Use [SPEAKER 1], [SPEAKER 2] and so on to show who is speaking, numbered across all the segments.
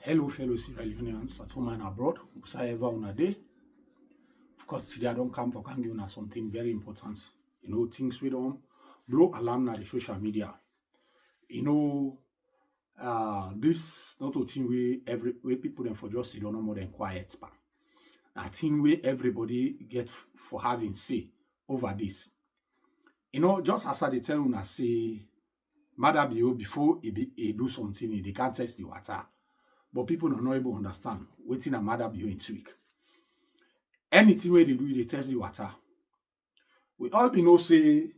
[SPEAKER 1] Hello, fellow Sierra Leoneans at home and abroad. Whosoever on a day. Of course, today I don't come for can give you something very important. Things we don't blow alarm na the social media. This not a thing where people then for just sit on no more than quiet. But a thing where everybody get for having say over this. Just as I tell you, say, Mother before he do something, they can't test the water. But people don't know able to understand waiting a mother be in week. Anything where they do, they test the water. We all be know say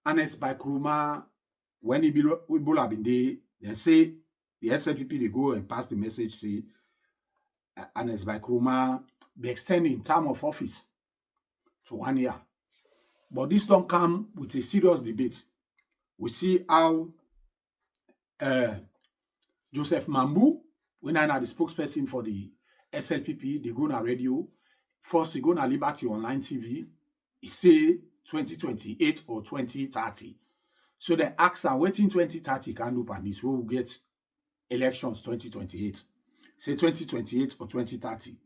[SPEAKER 1] honest by Kruma when we have been there, then say the SLPP they go and pass the message say honest by Kruma be extended in term of office to 1 year. But this don't come with a serious debate. We see how Joseph Mambu, when I know the spokesperson for the SLPP, they go on radio. First, he go on Liberty Online TV. He say 2028 or 2030. So they ask her, waiting 2030 can do and this will get elections 2028. Say 2028 or 2030.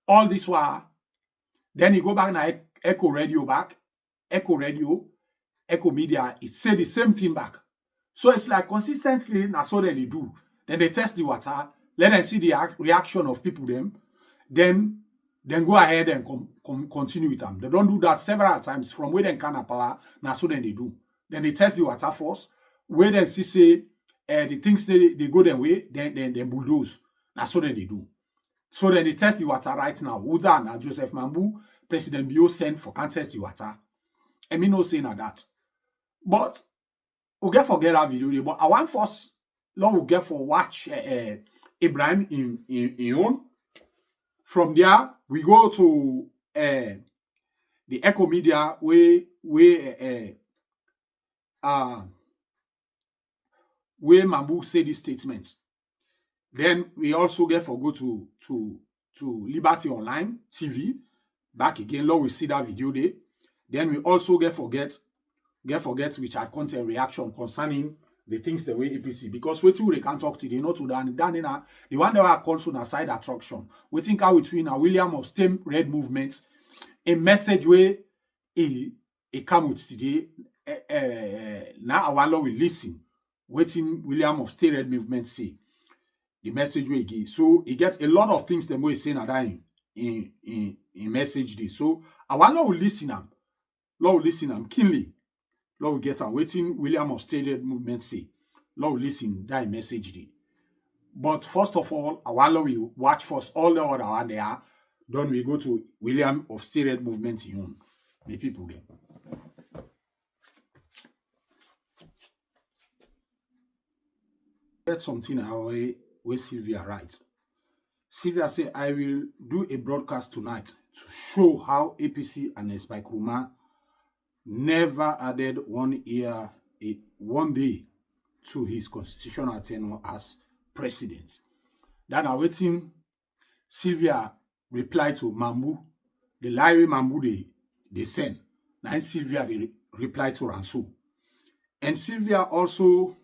[SPEAKER 1] All this while, then he go back na Echo Radio back. Echo Radio, Echo Media, it say the same thing back. So it's like consistently, that's what they do. Then they test the water, let them see the reaction of people then go ahead and continue with them. They don't do that several times from where they can power, that's what they do. Then they test the water first, where they see say the things they go their way, then bulldoze. That's what they do. So then they test the water right now. Uda and Joseph Mambu, President Bio sent for can test the water. I mean no saying that. But we get forget that video, but I want first Lord we get for watch Ibrahim in own. From there, we go to the Echo Media where Mambu say this statement. Then we also get for go to Liberty Online TV. Back again, Lord we see that video there. Then we also get forget which are content reaction concerning the things the way APC. Because waiting they can't talk to they not to Dan the one that are called on a side attraction. We think how between a William of Stem Red Movement, a message where he come with today. Now our Lord will listen. Waiting William of Stem Red Movement say the message we give. So he get a lot of things the way saying that in message this. So our Lord will listen them. Lord will listen them keenly. Lord will get and waiting William of Stated Movement say. Lord will listen that message day. But first of all, our Lord will watch first all the other one there. Then we go to William of Stated Movement in the people there. Get something where Sylvia writes. Sylvia say, I will do a broadcast tonight to show how APC and Spike Ruma never added 1 year, 1 day to his constitutional tenure as president. Then I waiting Sylvia replied to Mambu, the lie Mambu they send. Then Sylvia they replied to Ransu. And Sylvia also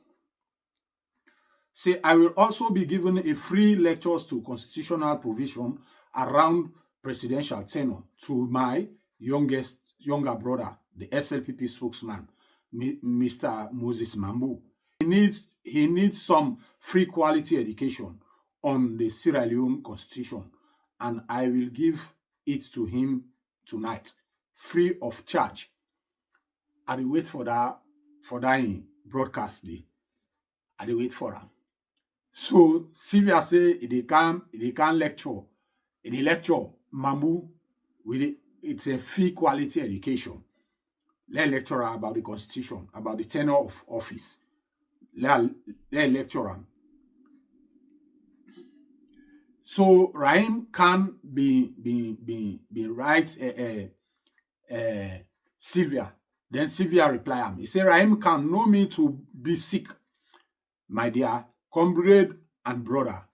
[SPEAKER 1] say, I will also be given a free lectures to constitutional provision around presidential tenure to my younger brother, the SLPP spokesman, Mr. Moses Mambu. He needs some free quality education on the Sierra Leone constitution, and I will give it to him tonight, free of charge. I will wait for that broadcast day. I will wait for him. So Sylvia say they can lecture. In the lecture, Mambu it's a free quality education. Let lecture about the constitution, about the tenure of office. Let lecture. So Rahim can be right Sylvia. Then Sylvia reply him. He say Rahim can know me to be sick, my dear comrade and brother.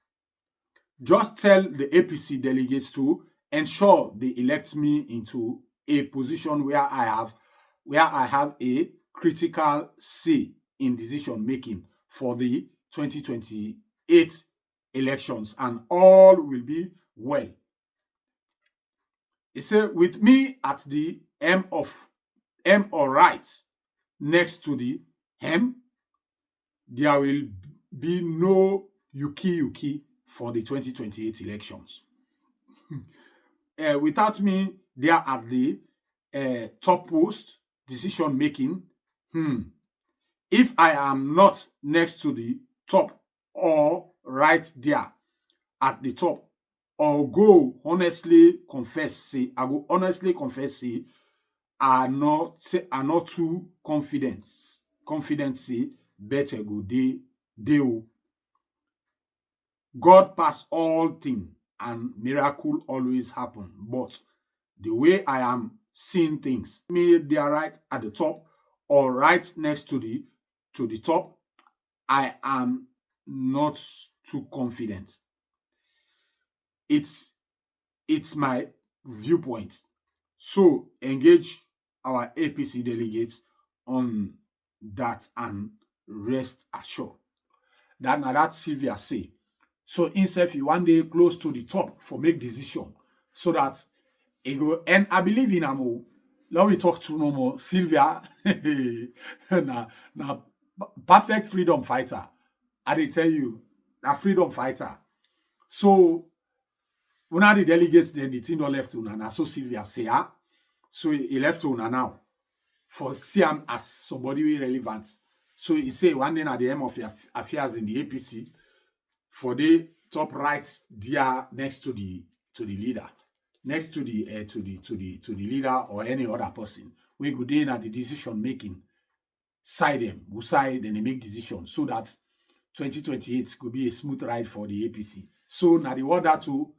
[SPEAKER 1] Just tell the APC delegates to ensure they elect me into a position where I have a critical say in decision making for the 2028 elections, and all will be well. He said, with me at the M or right next to the M, there will be no yuki for the 2028 elections. Without me there at the top post, decision making, if I am not next to the top or right there at the top, or go honestly confess, say, I go honestly confess, say, are not too confident, say, better go they God pass all things and miracle always happen. But the way I am seeing things, me they are right at the top or right next to the top, I am not too confident. It's my viewpoint. So engage our APC delegates on that and rest assured. That Sylvia say. So himself, he one day close to the top for make decision so that he go. And I believe in him. Let me talk to no more. Sylvia, na perfect freedom fighter. I did tell you, a freedom fighter. So when the delegates then the thing don't left to Una. So Sylvia say, so he left to Una now for see him as somebody very relevant. So he say one day at the end of affairs in the APC for the top right there next to the leader, next to the leader or any other person. We go there at the decision making side them, who side then they make decisions so that 2028 could be a smooth ride for the APC. So now the order to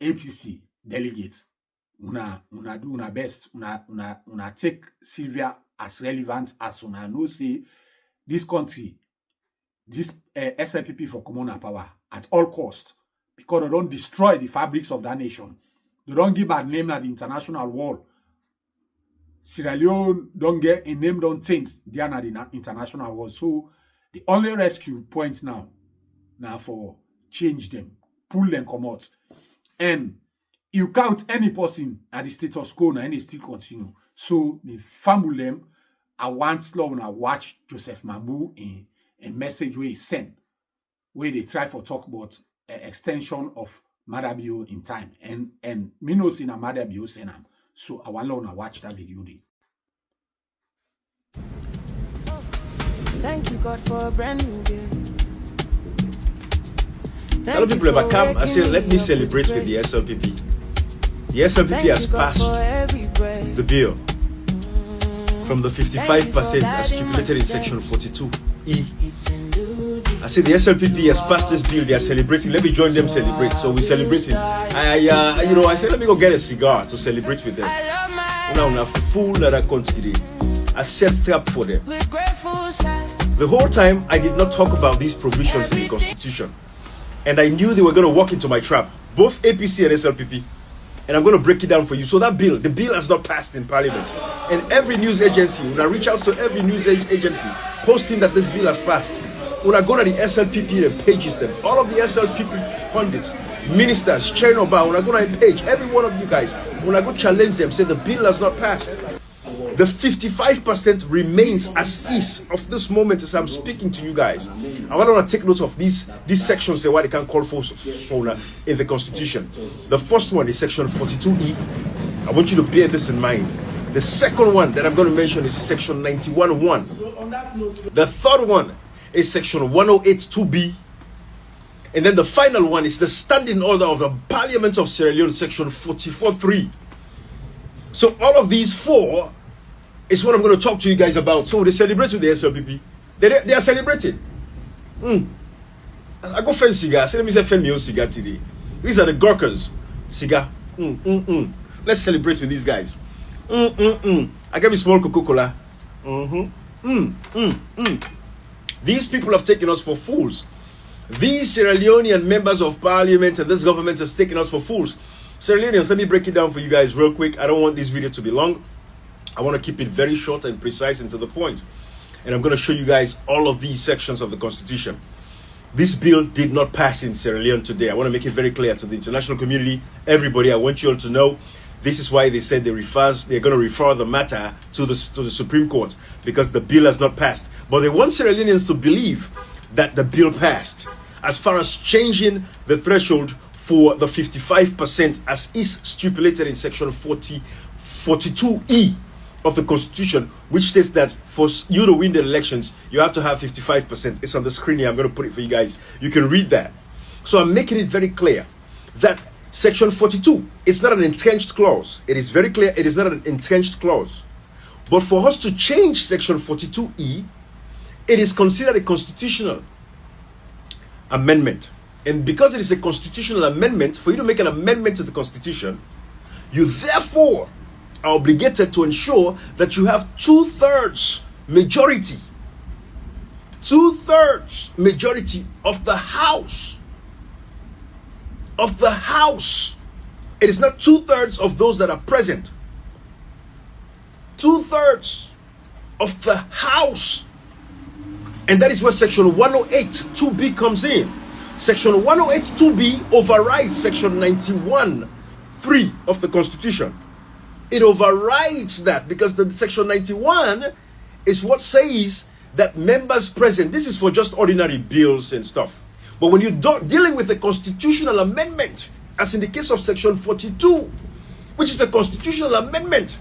[SPEAKER 1] APC delegates, una do una best, una take Sylvia as relevant as una know say this country, this SLPP for common power at all cost, because they don't destroy the fabrics of that nation. They don't give bad name at the international world. Sierra Leone don't get a name, don't taint they are not the international world. So the only rescue point now for change them, pull them, come out. And you count any person at the status quo and they still continue. So me family them. I want slow and I watch Joseph Mambu in a message where he sent, where they try for talk about extension of Madabio in time. And me no see na Madabio send am. So I want to watch that video there.
[SPEAKER 2] Thank you, God, for a brand new day.
[SPEAKER 3] A lot of people have come and said, let me celebrate with the SLPP. The SLPP has passed the bill from the 55% as stipulated in section 42E. I said the SLPP has passed this bill, they are celebrating. Let me join them celebrate. So we're celebrating. I said, let me go get a cigar to celebrate with them. Now, full that I continue. I set up for them. The whole time, I did not talk about these provisions in the Constitution. And I knew they were going to walk into my trap, both APC and SLPP. And I'm going to break it down for you. So that bill, the bill has not passed in Parliament. And every news agency, when I reach out to every news agency, posting that this bill has passed, when I go to the SLPP and pages them, all of the SLPP pundits, ministers, Chernobyl, when I go to a page, every one of you guys, when I go challenge them, say the bill has not passed. The 55% remains as is of this moment as I'm speaking to you guys. I want to take note of these sections that why they can call for in the Constitution. The first one is section 42E. I want you to bear this in mind. The second one that I'm going to mention is section 91.1. The third one is section 108.2B. And then the final one is the standing order of the Parliament of Sierra Leone, section 44.3. So all of these four is what I'm going to talk to you guys about. So they celebrate with the SLPP. They are celebrating. I go find cigar. So let me say find me own cigar today. These are the Gurkhas. Cigar. Let's celebrate with these guys. I got me small Coca-Cola. These people have taken us for fools. These Sierra Leonean members of parliament and this government has taken us for fools. Sierra Leoneans, let me break it down for you guys real quick. I don't want this video to be long. I want to keep it very short and precise and to the point. and I'm going to show you guys all of these sections of the Constitution. This bill did not pass in Sierra Leone today. I want to make it very clear to the international community, everybody. I want you all to know this is why they said they're going to refer the matter to the Supreme Court, because the bill has not passed. But they want Sierra Leoneans to believe that the bill passed as far as changing the threshold for the 55% as is stipulated in section 42E of the Constitution, which states that for you to win the elections, you have to have 55%. It's on the screen here. I'm going to put it for you guys. You can read that. So I'm making it very clear that section 42 is not an entrenched clause. It is very clear it is not an entrenched clause. But for us to change section 42E, it is considered a constitutional amendment. And because it is a constitutional amendment, for you to make an amendment to the Constitution, you therefore are obligated to ensure that you have 2/3 majority. 2/3 majority of the House. Of the House. It is not 2/3 of those that are present. 2/3 of the House. And that is where section 108(2)(b) comes in. Section 108(2)(b) overrides section 91(3) of the Constitution. It overrides that because the section 91 is what says that members present. This is for just ordinary bills and stuff. But when you're dealing with a constitutional amendment, as in the case of section 42, which is a constitutional amendment,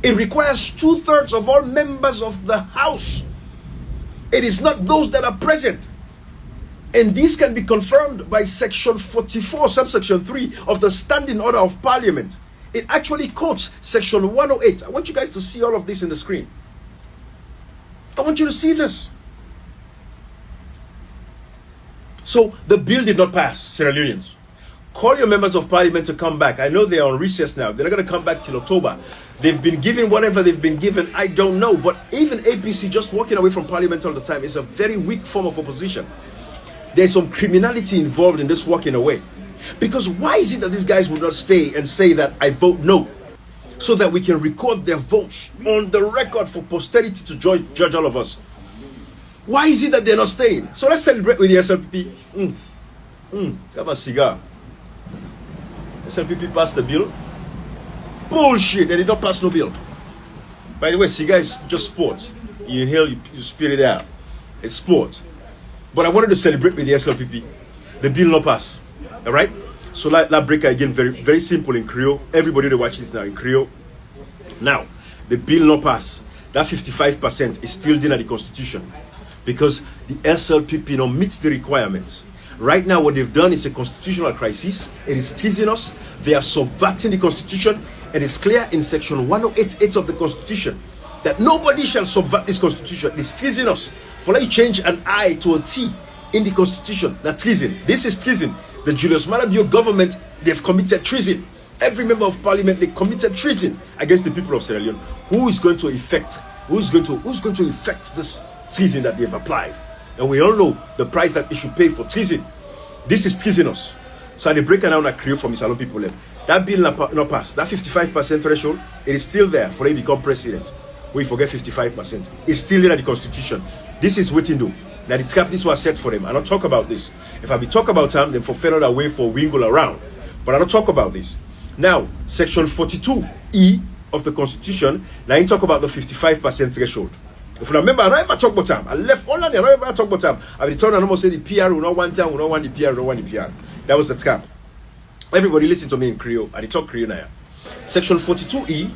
[SPEAKER 3] it requires 2/3 of all members of the House. It is not those that are present. And this can be confirmed by section 44, subsection 3 of the Standing Order of Parliament. It actually quotes section 108. I want you guys to see all of this in the screen. I want you to see this. So the bill did not pass, Sierra Leoneans. Call your members of parliament to come back. I know they are on recess now. They're not going to come back till October. They've been given whatever they've been given. I don't know. But even APC just walking away from parliament all the time is a very weak form of opposition. There's some criminality involved in this walking away. Because why is it that these guys would not stay and say that I vote no, so that we can record their votes on the record for posterity to judge all of us? Why is it that they're not staying? So let's celebrate with the SLPP. Have a cigar. SLPP passed the bill. Bullshit, they did not pass no bill. By the way, cigar is just sport. You inhale, you spit it out. It's sport. But I wanted to celebrate with the SLPP. The bill not pass. All right? So that breaker again, very, very simple in Creole. Everybody that watch this now in Creole. Now, the bill not pass. That 55% is still in the Constitution, because the SLPP meets the requirements. Right now, what they've done is a constitutional crisis. It is teasing us. They are subverting the Constitution. It is clear in section 108(8) of the Constitution that nobody shall subvert this Constitution. It is teasing us. For let you change an I to a T in the Constitution. That's treason. This is treason. The Julius Malabio government, they've committed treason. Every member of parliament, they committed treason against the people of Sierra Leone. Who is going to effect this treason that they've applied? And we all know the price that they should pay for treason. This is treasonous. So they break down a Creole from Salon people. That bill not passed. That 55% threshold, it is still there for they become president. We forget 55%. It's still in the Constitution. This is waiting though. Now the trap this was set for them. I don't talk about this. If I be talk about them, then for further away for wingle around. But I don't talk about this. Now, section 42E of the Constitution, now you talk about the 55% threshold. If you remember, I don't ever talk about time. I left all on there, I don't ever talk about time. I returned and almost say the PR will not want time, will not want the PR, will not want the PR. That was the trap. Everybody listen to me in Creole. I talk Creole now. Section 42E,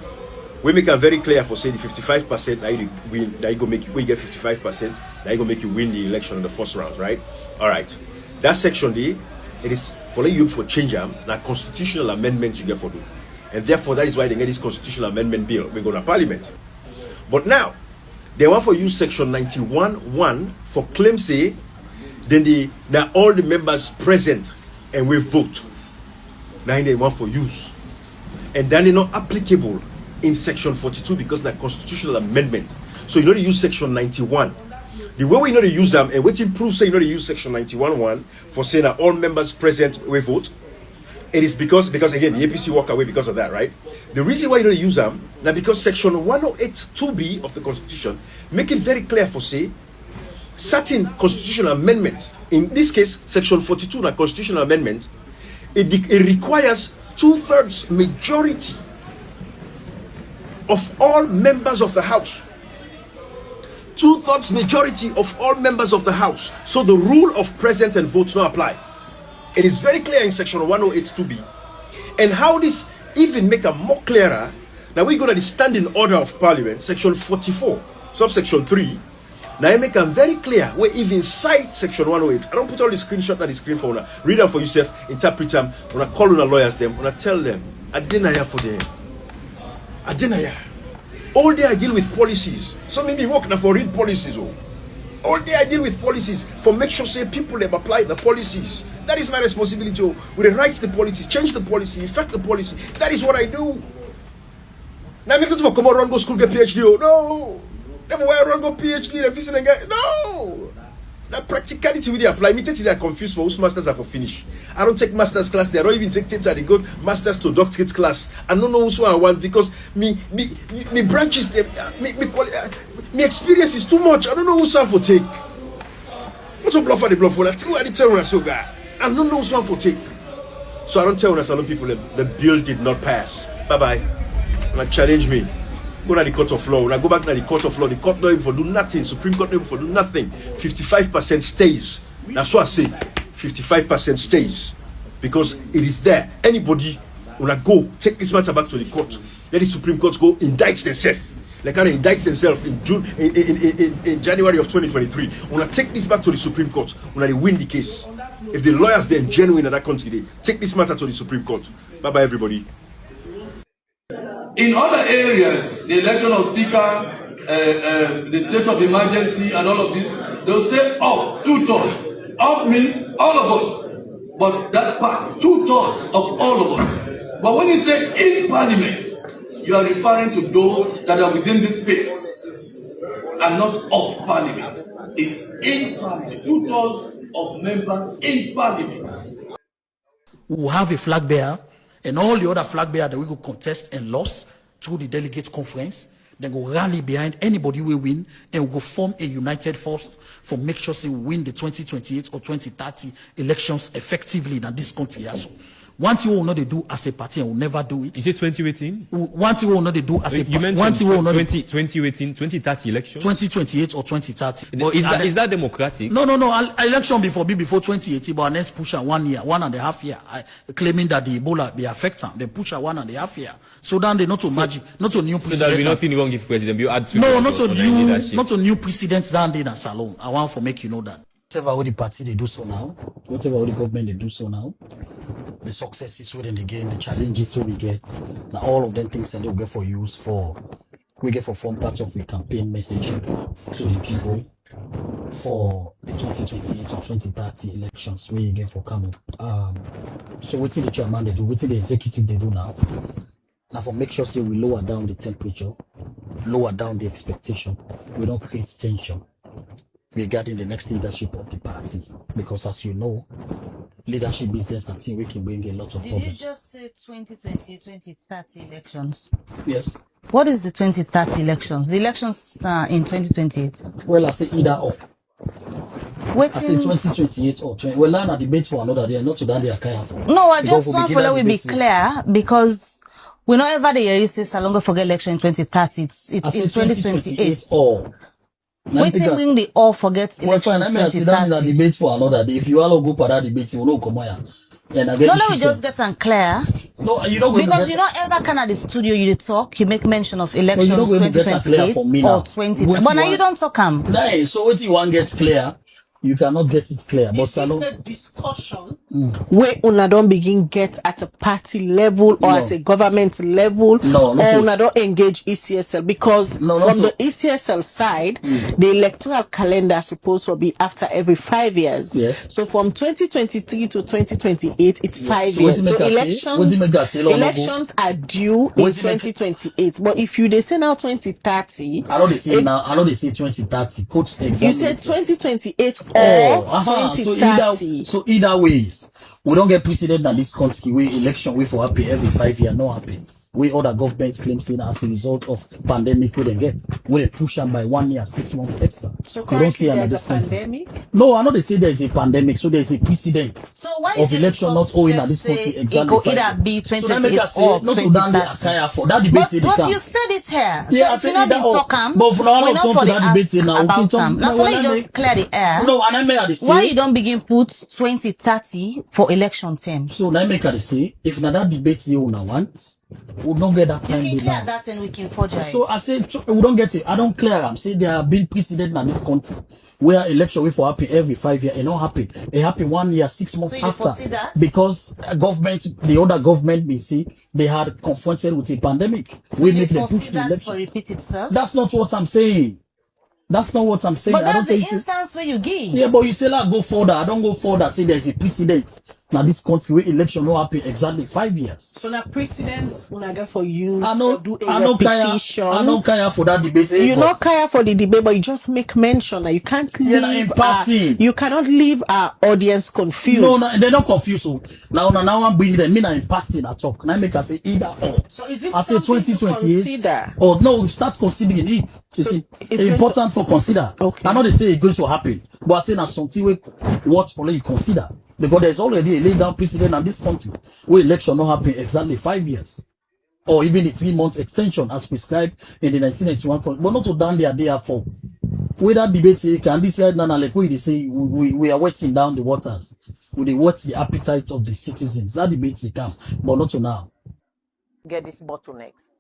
[SPEAKER 3] we make it very clear for say the 55%, now you win, now you go make you get 55%, now you go make you win the election in the first round, right? All right. That section D, it is for you for change now constitutional amendment you get for do. And therefore that is why they get this constitutional amendment bill. We go to parliament. But now they want for you section 91(1) for claim say then now all the members present and we vote. Now they want for use. And then they're not applicable in section 42 because they're constitutional amendment. So you know to use section 91. The way we know to use them and which improves say you know to use section 91(1) for saying that all members present we vote. It is because again, the APC walk away because of that, right? The reason why you don't use them now because section 108(2)(b) of the Constitution make it very clear for say certain constitutional amendments. In this case, section 42 of constitutional amendment, it requires 2/3 majority of all members of the House. 2/3 majority of all members of the House. So the rule of present and vote not apply. It is very clear in section 108(2)(b). And how this even make it more clearer, now we go to the standing order of parliament, section 44, subsection 3. Now I make them very clear where even cite section 108. I don't put all the screenshot on the screen for now. Read them for yourself, interpret them. When I call on the lawyers them, when I tell them, I deny for them. I deny. All day I deal with policies. So maybe work now for read policies. All day I deal with policies for make sure say people have applied the policies. That is my responsibility. With the rights the policy, change the policy, affect the policy. That is what I do. Now make it for come on run go school get PhD. No. Them why run go PhD and visit and get no. Now practicality we apply. Immediately I'm confused for whose masters are for finish. I don't take masters class. They don't even take theater. They go masters to doctorate class. I don't know who I want because me branches them. Me experience is too much. I don't know who's one for take. What's a bluff for the bluff for that? Two at the tell us so guy. I don't know who's one for take. So I don't tell us a lot of people the bill did not pass. Bye bye. And challenge me. Go to the court of law. When I go back to the court of law, the court not even for do nothing. Supreme Court not even for do nothing. 55% stays. That's what I say. 55% stays because it is there. Anybody when I go take this matter back to the court, let the Supreme Court go indict themselves. They can indict themselves in January of 2023. When I take this back to the Supreme Court, when I win the case, if the lawyers then genuine at that country, they take this matter to the Supreme Court. Bye bye everybody.
[SPEAKER 4] In other areas, the election of speaker, the state of emergency, and all of this, they'll say off 2/3. Off means all of us, but that part 2/3 of all of us. But when you say in parliament, you are referring to those that are within this space and not off parliament. It's in parliament. 2/3 of members in parliament.
[SPEAKER 5] We'll have a flag bearer. And all the other flag bearers that we go contest and lost through the delegate conference, then go rally behind anybody we win and we'll go form a united force for make sure we win the 2028 or 2030 elections effectively in this country. Also. One thing we will not do as a party and we'll never do it.
[SPEAKER 6] Is it 2018?
[SPEAKER 5] One thing we will not do as a party.
[SPEAKER 6] You mentioned 2018, 2030 election?
[SPEAKER 5] 2028 or 2030.
[SPEAKER 6] But is that democratic?
[SPEAKER 5] No. Election before 2018, but let's push 1 year, 1.5 year, claiming that the Ebola be affected. They push 1.5 year. So then they not to magic, not to new president.
[SPEAKER 6] So there will be nothing wrong if president you add to
[SPEAKER 5] no, not to new presidents down there in salon. I want to make you know that. Whatever all the party they do so now, whatever all the government they do so now, the successes within the game, the challenges we get, now all of them things that they get for use for, we get for form part of the campaign message to the people for the 2028 or 2030 elections where you get for come up. So what the chairman they do, what the executive they do now for make sure say we lower down the temperature, lower down the expectation, we don't create tension regarding the next leadership of the party, because as you know, leadership business and team we can bring a lot of problems.
[SPEAKER 7] Did you just say 2020, 2030 elections?
[SPEAKER 5] Yes.
[SPEAKER 7] What is the 2030 elections? The elections in 2028?
[SPEAKER 5] Well, I say either or.
[SPEAKER 7] Waiting.
[SPEAKER 5] I say 2028 or 20. Well, now debate for another day, not to that they are kind of.
[SPEAKER 7] No, I just want to let we be clear because we know ever the year says Salonga forget election in 2030. It's in 2028.
[SPEAKER 5] Or.
[SPEAKER 7] Waiting bring the all forget election in 2030.
[SPEAKER 5] Debate for another day. If you all go for that debate, you will know come here.
[SPEAKER 7] No, let me just get unclear.
[SPEAKER 5] No, you don't
[SPEAKER 7] because you know ever can at the studio you talk, you make mention of elections 2028 or 20. But now you don't talk
[SPEAKER 5] No, so what you want get clear, you cannot get it clear. But
[SPEAKER 8] Salon, a discussion where una don't begin get at a party level or at a government level, or una don't engage ECSL because from the ECSL side, the electoral calendar is supposed to be after every 5 years.
[SPEAKER 5] Yes.
[SPEAKER 8] So from 2023 to 2028, it's 5 years. So elections are due in 2028. But if you they say now 2030,
[SPEAKER 5] I know they say now. I know they say 2030.
[SPEAKER 8] You said 2028 or
[SPEAKER 5] So
[SPEAKER 8] 2030.
[SPEAKER 5] either ways, we don't get precedent in this country where election we for happy every 5 years, no happy. We other government claims in as a result of pandemic we didn't get. We they push them by 1 year, 6 months extra.
[SPEAKER 8] So
[SPEAKER 5] you don't see
[SPEAKER 8] there's
[SPEAKER 5] another
[SPEAKER 8] a pandemic?
[SPEAKER 5] No, I know they say there is a pandemic, so there is a precedent
[SPEAKER 7] So why
[SPEAKER 5] of election not owing at this country exactly.
[SPEAKER 7] It could either be 2028
[SPEAKER 5] so
[SPEAKER 7] or
[SPEAKER 5] not to down the for that debate.
[SPEAKER 7] But you said it here.
[SPEAKER 5] Yeah,
[SPEAKER 7] so
[SPEAKER 5] I
[SPEAKER 7] if
[SPEAKER 5] said
[SPEAKER 7] you not
[SPEAKER 5] that.
[SPEAKER 7] been talking,
[SPEAKER 5] But for now,
[SPEAKER 7] we
[SPEAKER 5] I'm
[SPEAKER 7] not
[SPEAKER 5] not
[SPEAKER 7] for
[SPEAKER 5] to
[SPEAKER 7] the
[SPEAKER 5] that
[SPEAKER 7] ask
[SPEAKER 5] debate now.
[SPEAKER 7] about them. Now, for you just clear the air.
[SPEAKER 5] No, and I may have to say.
[SPEAKER 7] Why you don't begin put 2030 for election term?
[SPEAKER 5] So let me say, if na that debate you now want, we don't get that time.
[SPEAKER 7] You can clear that and we can forge it.
[SPEAKER 5] So I say we don't get it. I don't clear. I'm saying there have been precedent in this country where election will for happen every 5 years. It not happen. It happen 1 year, 6 months
[SPEAKER 7] So you
[SPEAKER 5] after.
[SPEAKER 7] foresee that?
[SPEAKER 5] Because the other government may say they had confronted with a pandemic.
[SPEAKER 7] So
[SPEAKER 5] we
[SPEAKER 7] you
[SPEAKER 5] make them
[SPEAKER 7] foresee
[SPEAKER 5] push the
[SPEAKER 7] that
[SPEAKER 5] election.
[SPEAKER 7] for repeat itself?
[SPEAKER 5] That's not what I'm saying. That's not what I'm saying.
[SPEAKER 7] But
[SPEAKER 5] I don't
[SPEAKER 7] that's the
[SPEAKER 5] think you
[SPEAKER 7] instance where you give.
[SPEAKER 5] yeah, but you say like go further. I don't go further. Say there's a precedent. Now this country where election will happen exactly 5 years.
[SPEAKER 8] So now precedents when I get for you
[SPEAKER 5] I know,
[SPEAKER 8] do a
[SPEAKER 5] I know
[SPEAKER 8] repetition.
[SPEAKER 5] I know Kaya for that debate.
[SPEAKER 8] You not care for the debate, but you just make mention that you can't leave.
[SPEAKER 5] in passing.
[SPEAKER 8] You cannot leave our audience confused.
[SPEAKER 5] No, they're not confused. So now I'm bringing them. Me now in passing. I talk. Now I make I say either or.
[SPEAKER 8] So is it
[SPEAKER 5] I say
[SPEAKER 8] something to
[SPEAKER 5] 2028.
[SPEAKER 8] consider?
[SPEAKER 5] Oh no, we start considering it.
[SPEAKER 8] So
[SPEAKER 5] It's important for consider.
[SPEAKER 8] Okay.
[SPEAKER 5] I know they say it's going to happen, but I say now something we what for you consider because there's already a laid down precedent in this country where election not happen exactly 5 years. Or even a 3 month extension as prescribed in the 1991 but not to down there therefore. With that debate, can this year now like we say we are wetting down the waters. We whet the appetite of the citizens. That debate they come, but not to now.
[SPEAKER 9] Get these bottlenecks.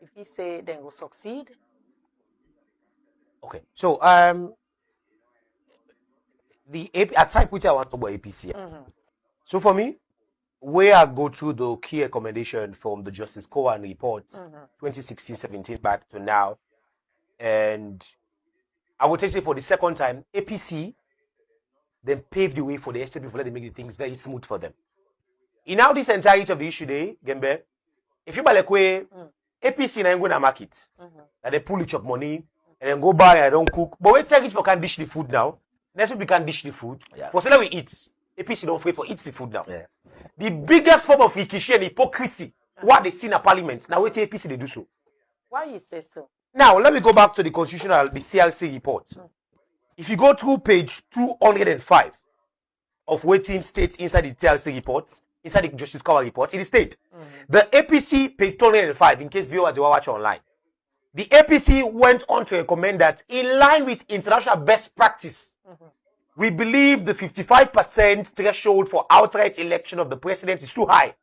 [SPEAKER 9] If he say then will succeed.
[SPEAKER 10] Okay. So the at type which I want to about APC. So for me, where I go through the key recommendation from the Justice Cohen report 2016-17 back to now, and I would say for the second time, APC then paved the way for the SLP for let them make the things very smooth for them. In now this entirety of the issue day, Gembe, if you buy like way APC na go na market, that they pull each up money and then go buy and don't cook. But wait till people can dish the food now. Next week we can dish the food. Yeah. For so we eat. APC don't wait for eat the food now. Yeah. The biggest form of rikishi and hypocrisy what they see in a parliament. Now wait till APC they do so.
[SPEAKER 9] Why you say so?
[SPEAKER 10] Now let me go back to the constitutional, the CLC report. If you go through page 205 of waiting states inside the CLC report, inside the Justice Cohen report, it is state the APC page 205 in case viewers will watch online. The APC went on to recommend that in line with international best practice, we believe the 55% threshold for outright election of the president is too high.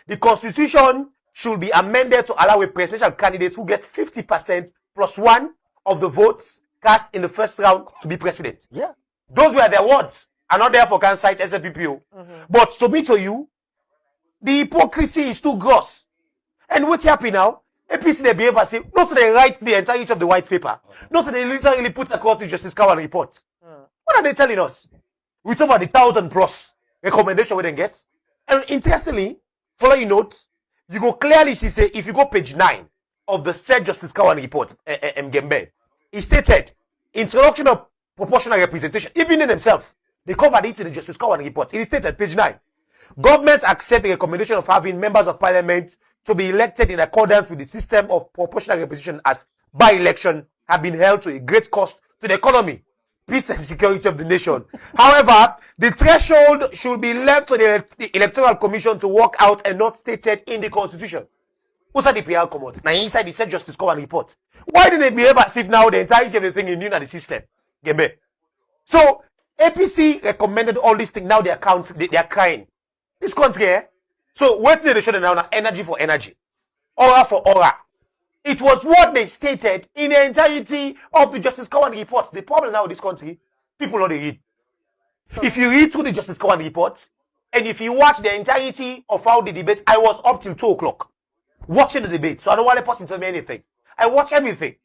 [SPEAKER 10] The constitution should be amended to allow a presidential candidate who gets 50% plus 1 of the votes cast in the first round to be president.
[SPEAKER 9] Yeah.
[SPEAKER 10] Those were their words. I'm not there for can cite SLPPO. But to me to you, the hypocrisy is too gross. And what's happening now? APC they behave as if not they write the entirety of the white paper, not they literally put across the Justice Cohen report. What are they telling us? We talk about the 1,000+ recommendation we didn't get. And interestingly, follow your notes, you go clearly see say if you go page 9 of the said Justice Cohen report, Mgembe, it stated introduction of proportional representation. Even in themselves, they covered it in the Justice Cohen report. It is stated page 9. Government accept the recommendation of having members of parliament to be elected in accordance with the system of proportional representation as by-election have been held to a great cost to the economy, peace and security of the nation. However, the threshold should be left to the Electoral Commission to work out and not stated in the Constitution. Who said the PR comments? Now inside the said Justice Cohen report. Why did they behave as if now the entirety of the thing is new in the system? Gembe. So APC recommended all these things. Now they are crying. This country, eh? So what did they show now? Energy for energy, aura for aura. It was what they stated in the entirety of the Justice Cohen report. The problem now in this country, people don't read. If you read through the Justice Cohen report, and if you watch the entirety of how the debate, I was up till 2 o'clock watching the debate, so I don't want a person to tell me anything. I watch everything.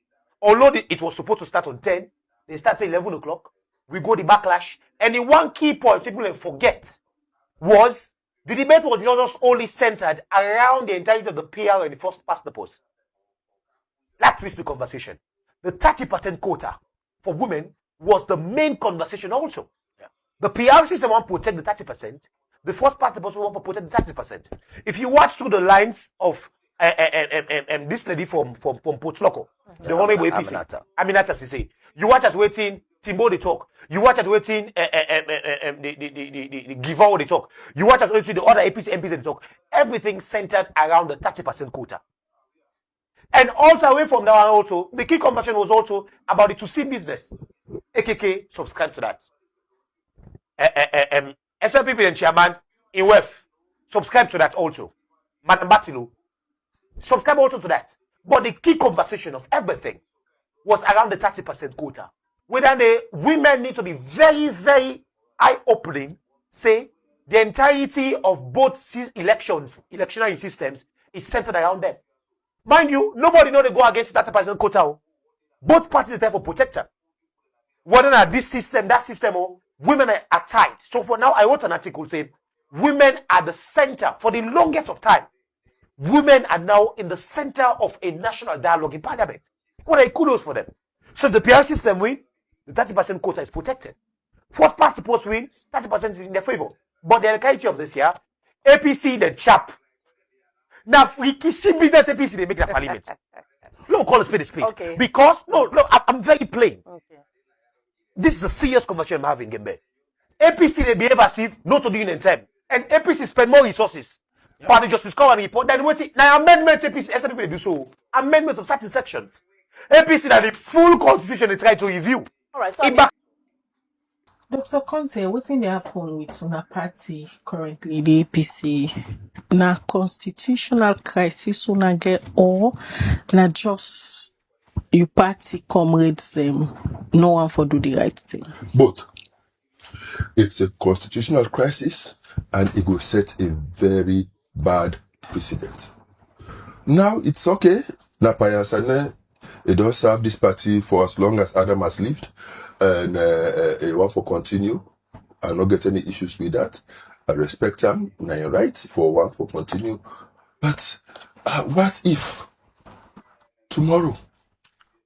[SPEAKER 10] Although it was supposed to start on 10, they start at 11 o'clock. We go the backlash, and the one key point people forget was the debate was not just only centered around the entirety of the PR and the first past the post. That twists the conversation. The 30% quota for women was the main conversation also. The PR system want to protect the 30%. The first party person want to protect the 30%. If you watch through the lines of this lady from Port Loco, the Honorable APC, Aminata Sise, you watch at waiting Timbo they talk. You watch at waiting the Giver they talk. You watch at waiting the other APC MPs they talk. Everything centered around the 30% quota. And also away from that one also, the key conversation was also about the 2C business. AKK subscribe to that. SLPP and chairman in WEF subscribe to that also. Madam Batilo subscribe also to that. But the key conversation of everything was around the 30% quota. Whether the women need to be very, very eye-opening, say the entirety of both electionary systems is centered around them. Mind you, nobody know they go against the 30% quota. Both parties are there for protector. Whether not this system, that system, or women are tied. So for now, I wrote an article saying women are the center for the longest of time. Women are now in the center of a national dialogue in parliament. What are kudos for them? So if the PR system win, the 30% quota is protected. First past the post wins, 30% is in their favor. But the reality of this year, APC the chap. Now, history business APC, they make the parliament. Look, call a spade a spade. Okay. Because, no, look, I'm very plain. Okay. This is a serious conversation I'm having in there. APC, they behave as if not to do it in time. And APC spend more resources. Yeah. But they just discover and report. Then wait, now amendments APC, SLP they do so. Amendments of certain sections. APC that the full constitution they try to review.
[SPEAKER 8] All right, so Dr. Conte, what's in the happen with una party currently, the APC? Na constitutional crisis una get or na just your party comrades them no one for do the right thing?
[SPEAKER 11] Both. It's a constitutional crisis and it will set a very bad precedent. Now it's okay. Napaya Sane, it does serve this party for as long as Adam has lived, and it want to continue. I not get any issues with that. I respect him. Now you're right for one for continue. But what if tomorrow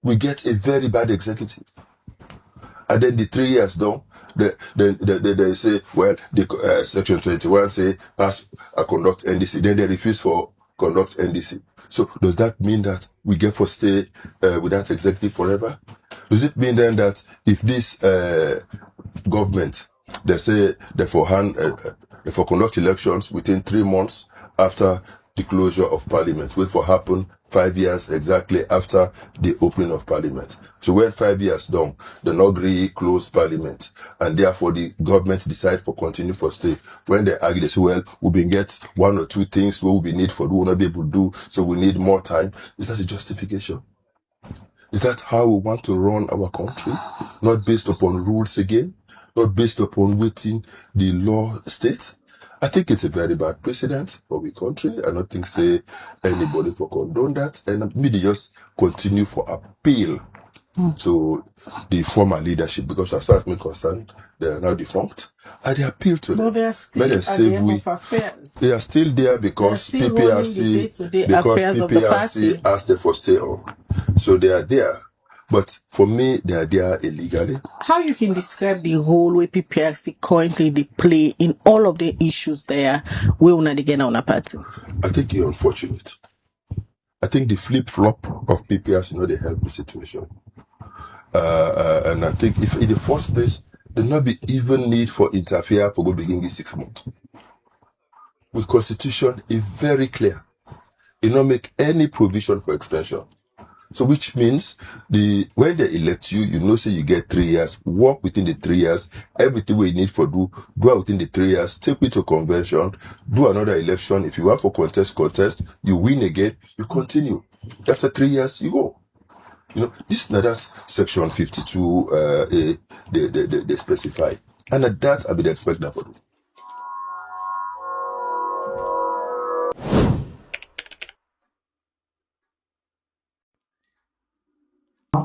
[SPEAKER 11] we get a very bad executive, and then the 3 years done, they say, well, the section 21 say pass conduct NDC. Then they refuse for conduct NDC. So does that mean that we get for stay with that executive forever? Does it mean then that if this government, they say they for conduct elections within 3 months after the closure of parliament, will for happen 5 years exactly after the opening of parliament. So when 5 years done, they not agree close parliament, and therefore the government decide for continue for stay. When they argue, they say, well, we been get 1 or 2 things what we need for do, we not be able to do, so we need more time. Is that a justification? Is that how we want to run our country? Not based upon rules again, not based upon waiting the law states? I think it's a very bad precedent for the country. I don't think say anybody for condone that, and maybe just continue for appeal to the former leadership, because as far as me concerned, they are now defunct. And they appeal to them.
[SPEAKER 8] They are still at the end of affairs.
[SPEAKER 11] They are still there because PPRC asked them for stay on. So they are there. But for me, they are there illegally.
[SPEAKER 8] How you can describe the role where PPRC currently they play in all of the issues there we una again on a party?
[SPEAKER 11] I think it's unfortunate. I think the flip-flop of PPRC, they help the situation. And I think if in the first place, there not be even need for interfere for go begin this 6 months. With Constitution, it's very clear. It not make any provision for extension. So which means when they elect you, say you get 3 years, work within the 3 years, everything we need for do out within the 3 years, take it to convention, do another election. If you want for contest, you win again, you continue. After 3 years, you go. This now that's section 52 they specify. And that I would expect that for you.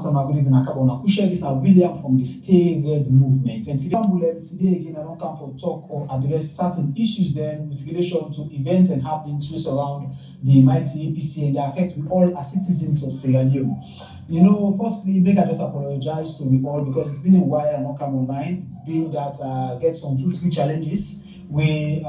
[SPEAKER 12] Good evening, Akabona. Kusha, this is William from the Stay Red movement. And today again, I don't come for talk or address certain issues then with relation to events and happenings which surround the mighty APC, and they affect we all as citizens of Sierra Leone. You know, firstly, make I just apologize to we all because it's been a while I'm not come online, being that get some 2-3 challenges we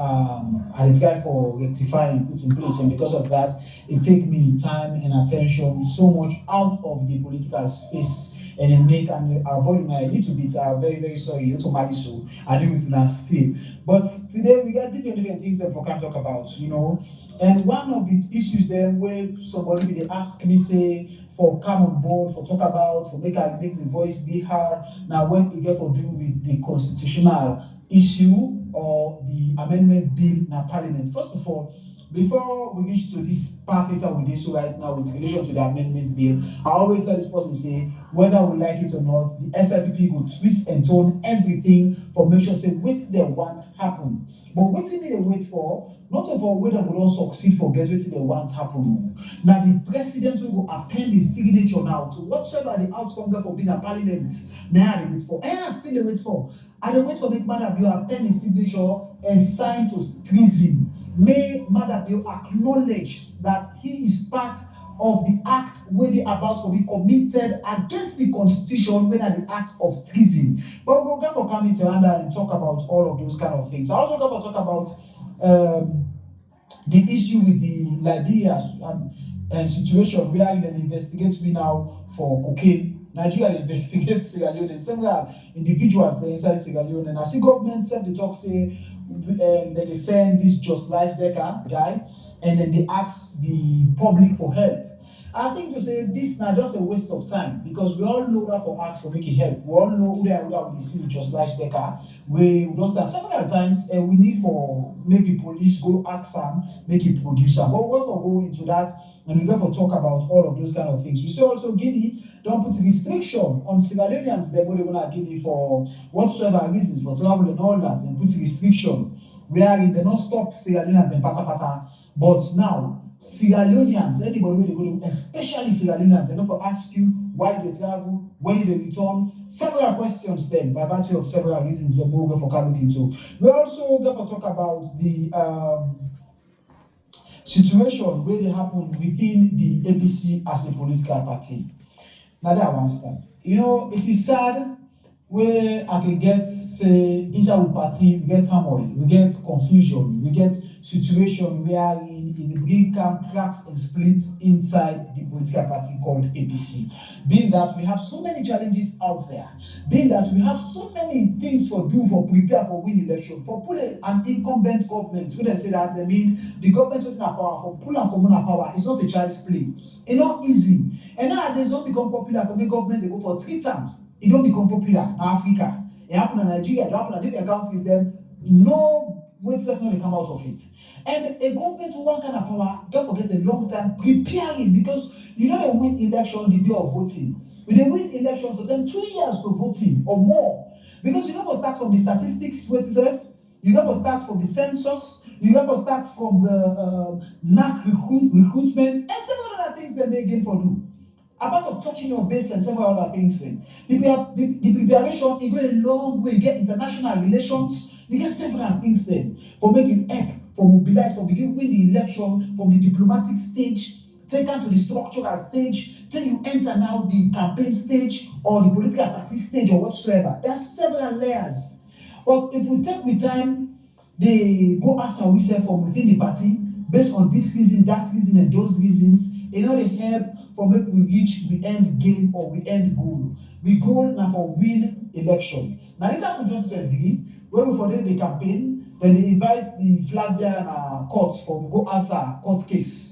[SPEAKER 12] identify for rectifying put in place, and because of that, it take me time and attention so much out of the political space, and it make and avoid my little bit. Very very sorry, automatically so I do it now still. But today we got different things that we can talk about, you know. And one of the issues there where somebody they ask me say for come on board, for talk about, for make the voice be heard. Now when we get for do with the constitutional issue or the amendment bill in parliament. First of all, before we reach to this part that we do so right now with relation to the amendment bill, I always tell this person say whether we like it or not, the SLPP will twist and turn everything for make sure say what they want happen. But what did they wait for? Not of all whether we don't succeed for get what they want happen. Now the president will append his signature now to whatsoever the outcome for being a parliament. Now they wait for. And I still they wait for. I don't wait for make Madabio append his signature and sign to treason. May Madabio acknowledge that he is part of the act where they about to be committed against the constitution when at the act of treason. But we'll go for coming around and talk about all of those kind of things. I also going to talk about the issue with the Liberia situation where they investigate me now for cocaine. Nigeria investigates Sierra Leone. Several individuals there inside Sierra Leone. And I see government said they talk say they defend this Just Life Decker guy, and then they ask the public for help. I think to say this now just a waste of time because we all know that for ask for making help. We all know who they are we see Just Life Decker. We don't say several times we need for maybe police go ask them, make it produce them. But we're going to go into that and we're going to talk about all of those kind of things. We see also Guinea don't put restriction on Sierra Leoneans, they're going to Guinea for whatsoever reasons, for travel and all that, and put restriction. Where they not stop Sierra Leoneans and pata pata. But now, Sierra Leoneans, anybody where they go to, especially Sierra Leoneans, they're going to ask you why they travel, when they return. Several questions then, by virtue of several reasons, they're going for coming into. We're also going to talk about the situation where they happen within the APC as a political party. Now that one start. You know, it is sad where I can get, say, inside the party, we get turmoil, we get confusion, we get situation where in the bring cracks and splits inside the political party called APC. Being that we have so many challenges out there, being that we have so many things for do for prepare for win election, for pull an incumbent government, when they say that they mean the government with power for pull and communal power is not a child's play. It's not easy. And nowadays don't become popular for the government, they go for 3 terms. It don't become popular in Africa. It happened in Nigeria, it happened in different countries, then no way definitely come out of it. And a government who want kind of power, don't forget a long time preparing because you know they win election the day of voting. When they win elections, so then 2 years to voting or more. Because you got to start from the statistics, what is it? You got to start from the census, you got to start from the NAC recruitment, and several other things that they again for do. Apart of touching your base and several other things then. The preparation, you go a long way, you get international relations, you get several things then for making help, for mobilize, for begin win the election from the diplomatic stage, take on to the structural stage, till you enter now the campaign stage or the political party stage or whatsoever. There are several layers. But if we take the time, they go after we say from within the party, based on this reason, that reason, and those reasons, in order to help for make we reach the end game or the end goal. The goal now for win election. Now this happened in 2023, when we for the campaign, then they invite the flag bearer and courts for go answer court case.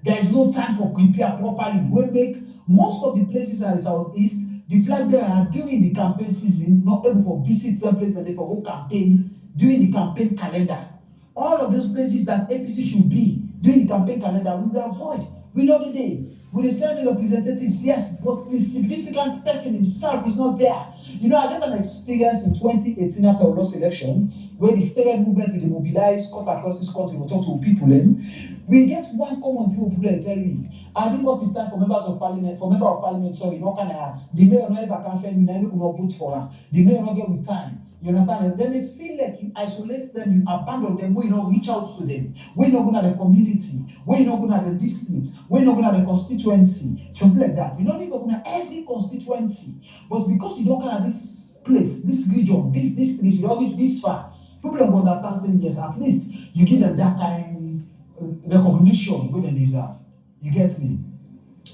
[SPEAKER 12] There is no time for prepare properly. We make most of the places at the southeast, the flag bearer during the campaign season, not able to visit some place that they for go campaign during the campaign calendar. All of those places that APC should be during the campaign calendar, we will avoid. We know the day. We will send the representatives, yes, but the significant person himself is not there. You know, I got an experience in 2018 after we lost election, where the student movement will mobilize, cut across this country, we talk to people, and we get one common thing people tell me. I think what is time for members of parliament, sorry, no kind of, the mayor no ever can fail me, now we will not vote for her. The mayor not get with time. You understand? And then they feel like get, you isolate them, you abandon them, when you don't reach out to them, when you're not going to the community, when you're not going to the district, when you're not going to the constituency, something like that. You don't even go to every constituency, but because you don't kind of this place, this region, this district, you don't reach this far, people don't understand saying yes, at least you give them that kind of recognition where they deserve. You get me?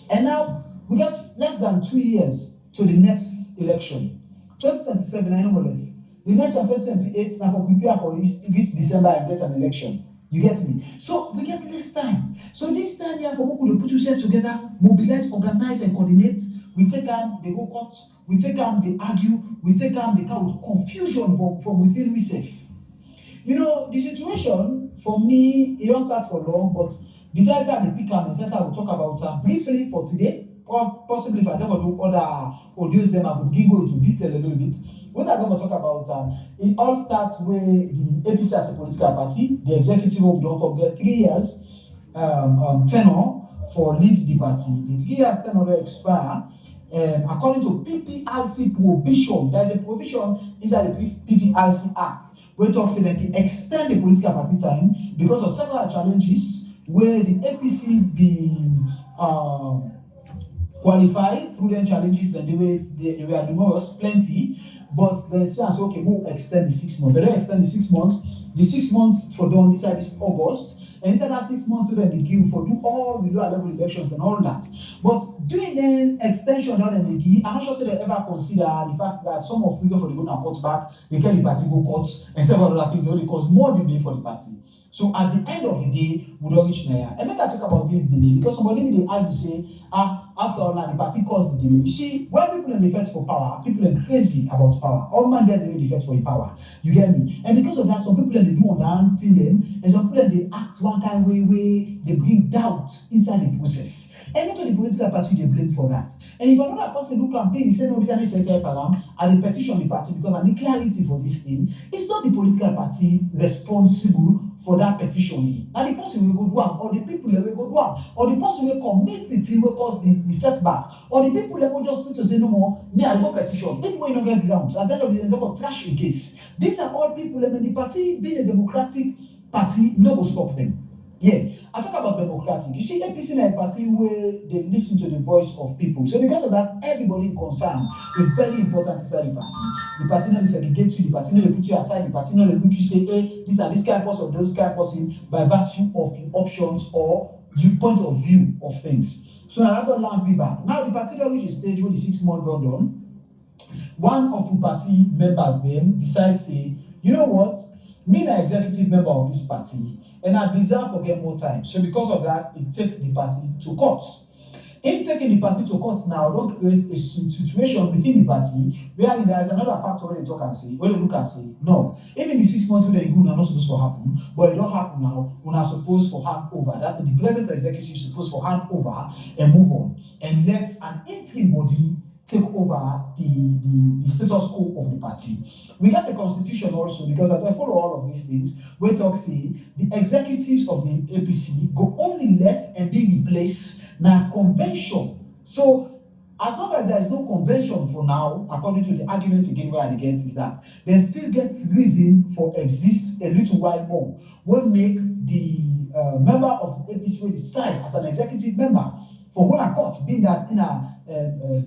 [SPEAKER 12] And now we got less than 2 years to the next election. 2027, I know more or less. The next one, 2028, now for prepare for each December and get an election. You get me? So we get less time. So this time here for people to put yourself together, mobilize, organize, and coordinate. We take them, they go court, we take them, they argue, we take them, they come with confusion from within ourselves. You know, the situation for me, it don't start for long, but besides that, the pick up, and since I will talk about briefly for today, or possibly if I never do other audios, then I will give you into detail a little bit. What I'm going to talk about, it all starts with the APC as a political party. The executive will don't forget 3 years tenure for lead the party. The 3 years tenure will expire. According to PPIC provision, there's a provision inside the PPIC Act where talks say they can extend the political party time because of several challenges where the APC been qualified through their challenges, then they were numerous, plenty, but then say, okay, we'll extend the 6 months. They don't extend the 6 months. The 6 months for done inside this August. And inside that 6 months, then they give for do all the lower level elections and all that. But doing the extension down in the give, I'm not sure they ever consider the fact that some of people for the go and cut back, they get the party go cut, and several other things only cause more delay for the party. So at the end of the day, we don't reach there. And make I talk about this delay because somebody may argue say, after all, the party caused the delay. You see, when people in the fight for power, people are crazy about power. All man get the fight for power. You get me? And because of that, some people they do understand them, and some people they act one kind way they bring doubt inside the process. And not the political party they blame for that. And if another person who campaign, he say no, this is a param, and they petition the party because I need clarity for this thing. It's not the political party responsible for that petition. Now the person will go do am, or the people will go do am, or the person will commit the thing will cause the setback, or the people will just need to say no more, me I go petition. If we don't get grounds, and then they go trash in case. These are all people, and the party being a democratic party, no go stop them. Yeah, I talk about democratic. You see, APC is a party where they listen to the voice of people. So because of that, everybody concerned is very important inside the party. The party not segregate you, the party not put you aside, the party not look you say, hey, this are this kind of person, those kind of person, by virtue of the options or the point of view of things. So another land me back. Now the party don't reach a stage where the 6 months are done. One of the party members then decides say, you know what? Me an executive member of this party, and I deserve to get more time. So because of that, it take the party to court. In taking the party to court now, don't create a situation within the party where there is another factor where they talk and say, where they look and say, no, even the 6 months where they go are not supposed to happen, but it don't happen now, we are supposed for hand over. That the present executive is supposed for hand over and move on and let an interim body take over the status quo of the party. We got a constitution also because as I follow all of these things, we talk say the executives of the APC go only left and be replaced now convention. So as long as there is no convention for now, according to the argument again where I get is that there still gets reason for exist a little while more. Will make the member of the APC will decide as an executive member for Gona Court, being that in a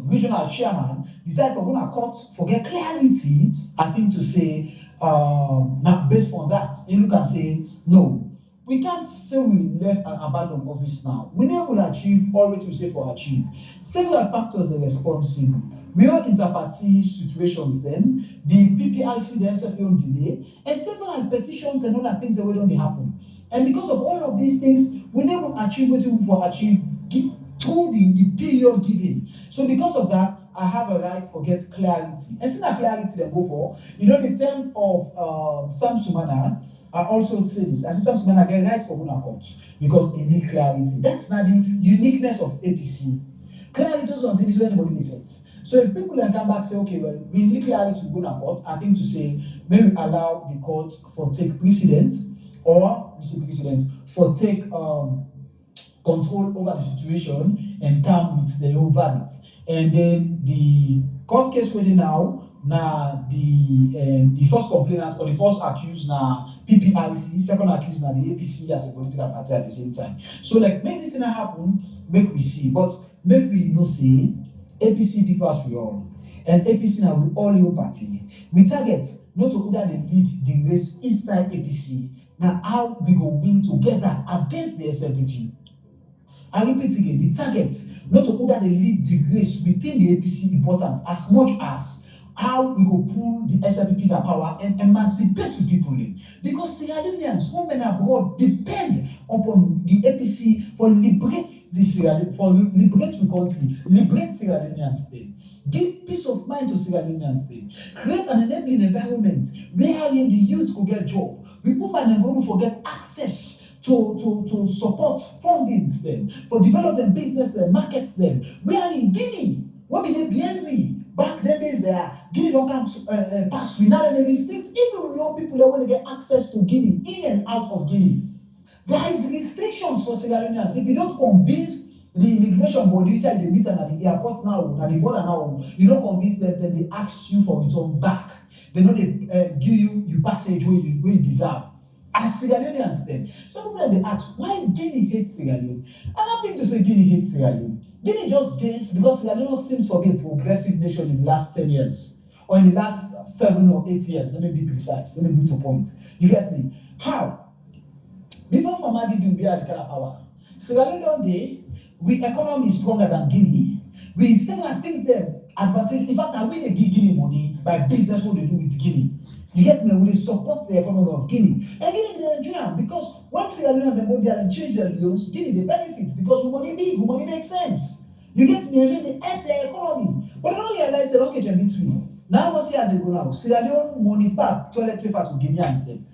[SPEAKER 12] regional chairman, decide for Gona Court for get clarity, I think to say, now based on that, you can say, no, we can't say we left and abandon office now. We never will achieve all what we say for achieve. Several factors are responsible. We are inter-party situations then, the PPIC, the SFA delay, and several petitions and other things that don't happen. And because of all of these things, we never achieve what we for achieve through the period given. So because of that, I have a right to get clarity. And that clarity they go for, you know, the term of Sam Sumana, I also say this. I say Sam Sumana get right for Gona Court because they need clarity. That's not the uniqueness of APC. Clarity doesn't think is where anybody affects. So if people then come back and say, okay, well, we need clarity to Gona Court, I think to say, maybe allow the court for take precedence, or for take control over the situation and come with their own verdict. And then the court case waiting now Now the first complainant or the first accused now PPRC, second accused now the APC as a political party at the same time. So like make this thing happen, make we see, but make we know say APC people as we all, and APC now we all your party. We target not to order the lead the race inside APC. Now how we go win together against the SLPG. I repeat again, the target not to order the lead the race within the APC important as much as how we go pull the SLPP the power and emancipate the people in. Because Sierra Leoneans, women abroad depend upon the APC for liberate the liberate the country, liberate Sierra Leoneans state. Give peace of mind to Sierra Leoneans state. Create an enabling environment wherein the youth could get job. We women are going to forget access to support fundings them, for developing business them, markets them. We are in Guinea. What be the BNB? Back then is there. Guinea don't come pass. We now they restrict even young people that want to get access to Guinea, in and out of Guinea. There is restrictions for Sierra Leoneans. If you don't convince the immigration body, you say they meet them at the airport now, at the border now, you don't convince them, then they ask you for return back. They know they give you passage where you deserve. As Sierra Leoneans then. Some people they ask, why Guinea hates Sierra Leone? I'm not going to say Guinea hates Sierra Leone. Guinea just gains because Sierra Leone seems to be a progressive nation in the last 10 years. Or in the last 7 or 8 years. Let me be precise. Let me be to point. You get me? How? Before Mamadi do be at the kind of power. Sierra Leone day, we economy is stronger than Guinea. We still have things there advantage. In fact, now we give Guinea money by business what they do with Guinea. You get me? We support the economy of Guinea. And Guinea they enjoy because once Sierra Leoneans they go there and change their laws, Guinea they benefit because money big, money makes sense. You get me? And they help their economy. But they don't realize they don't get in between. Now, what years ago now, Sierra Leone money back toilet paper to Guineans them.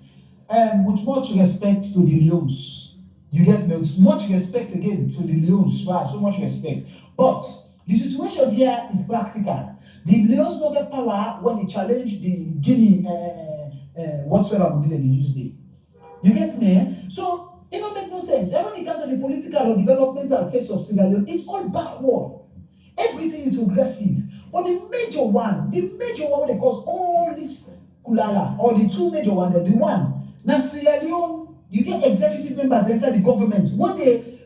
[SPEAKER 12] With much respect to the Leones. You get me? With much respect again to the Leones. Wow, so much respect. But the situation here is practical. The Leones don't get power when they challenge the Guinea whatsoever we did in Tuesday. You get me? So it don't make no sense. And when it comes to the political or developmental phase of Sierra Leone, it's all backward. Everything is progressive. But the major one they cause all this kulala, or the two major ones, the one. Now Sierra Leone, you get executive members inside the government. When they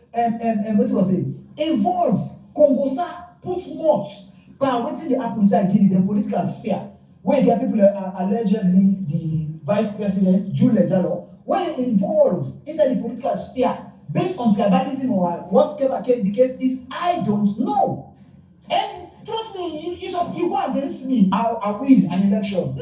[SPEAKER 12] what was it? Involve Congosa, put mods by waiting the happen inside Guinea, the political sphere, where there are people allegedly the vice president, Jules Jalo, when they involve inside the political sphere based on tribalism or whatever the case is, I don't know. And trust me, you go against me, I win an election.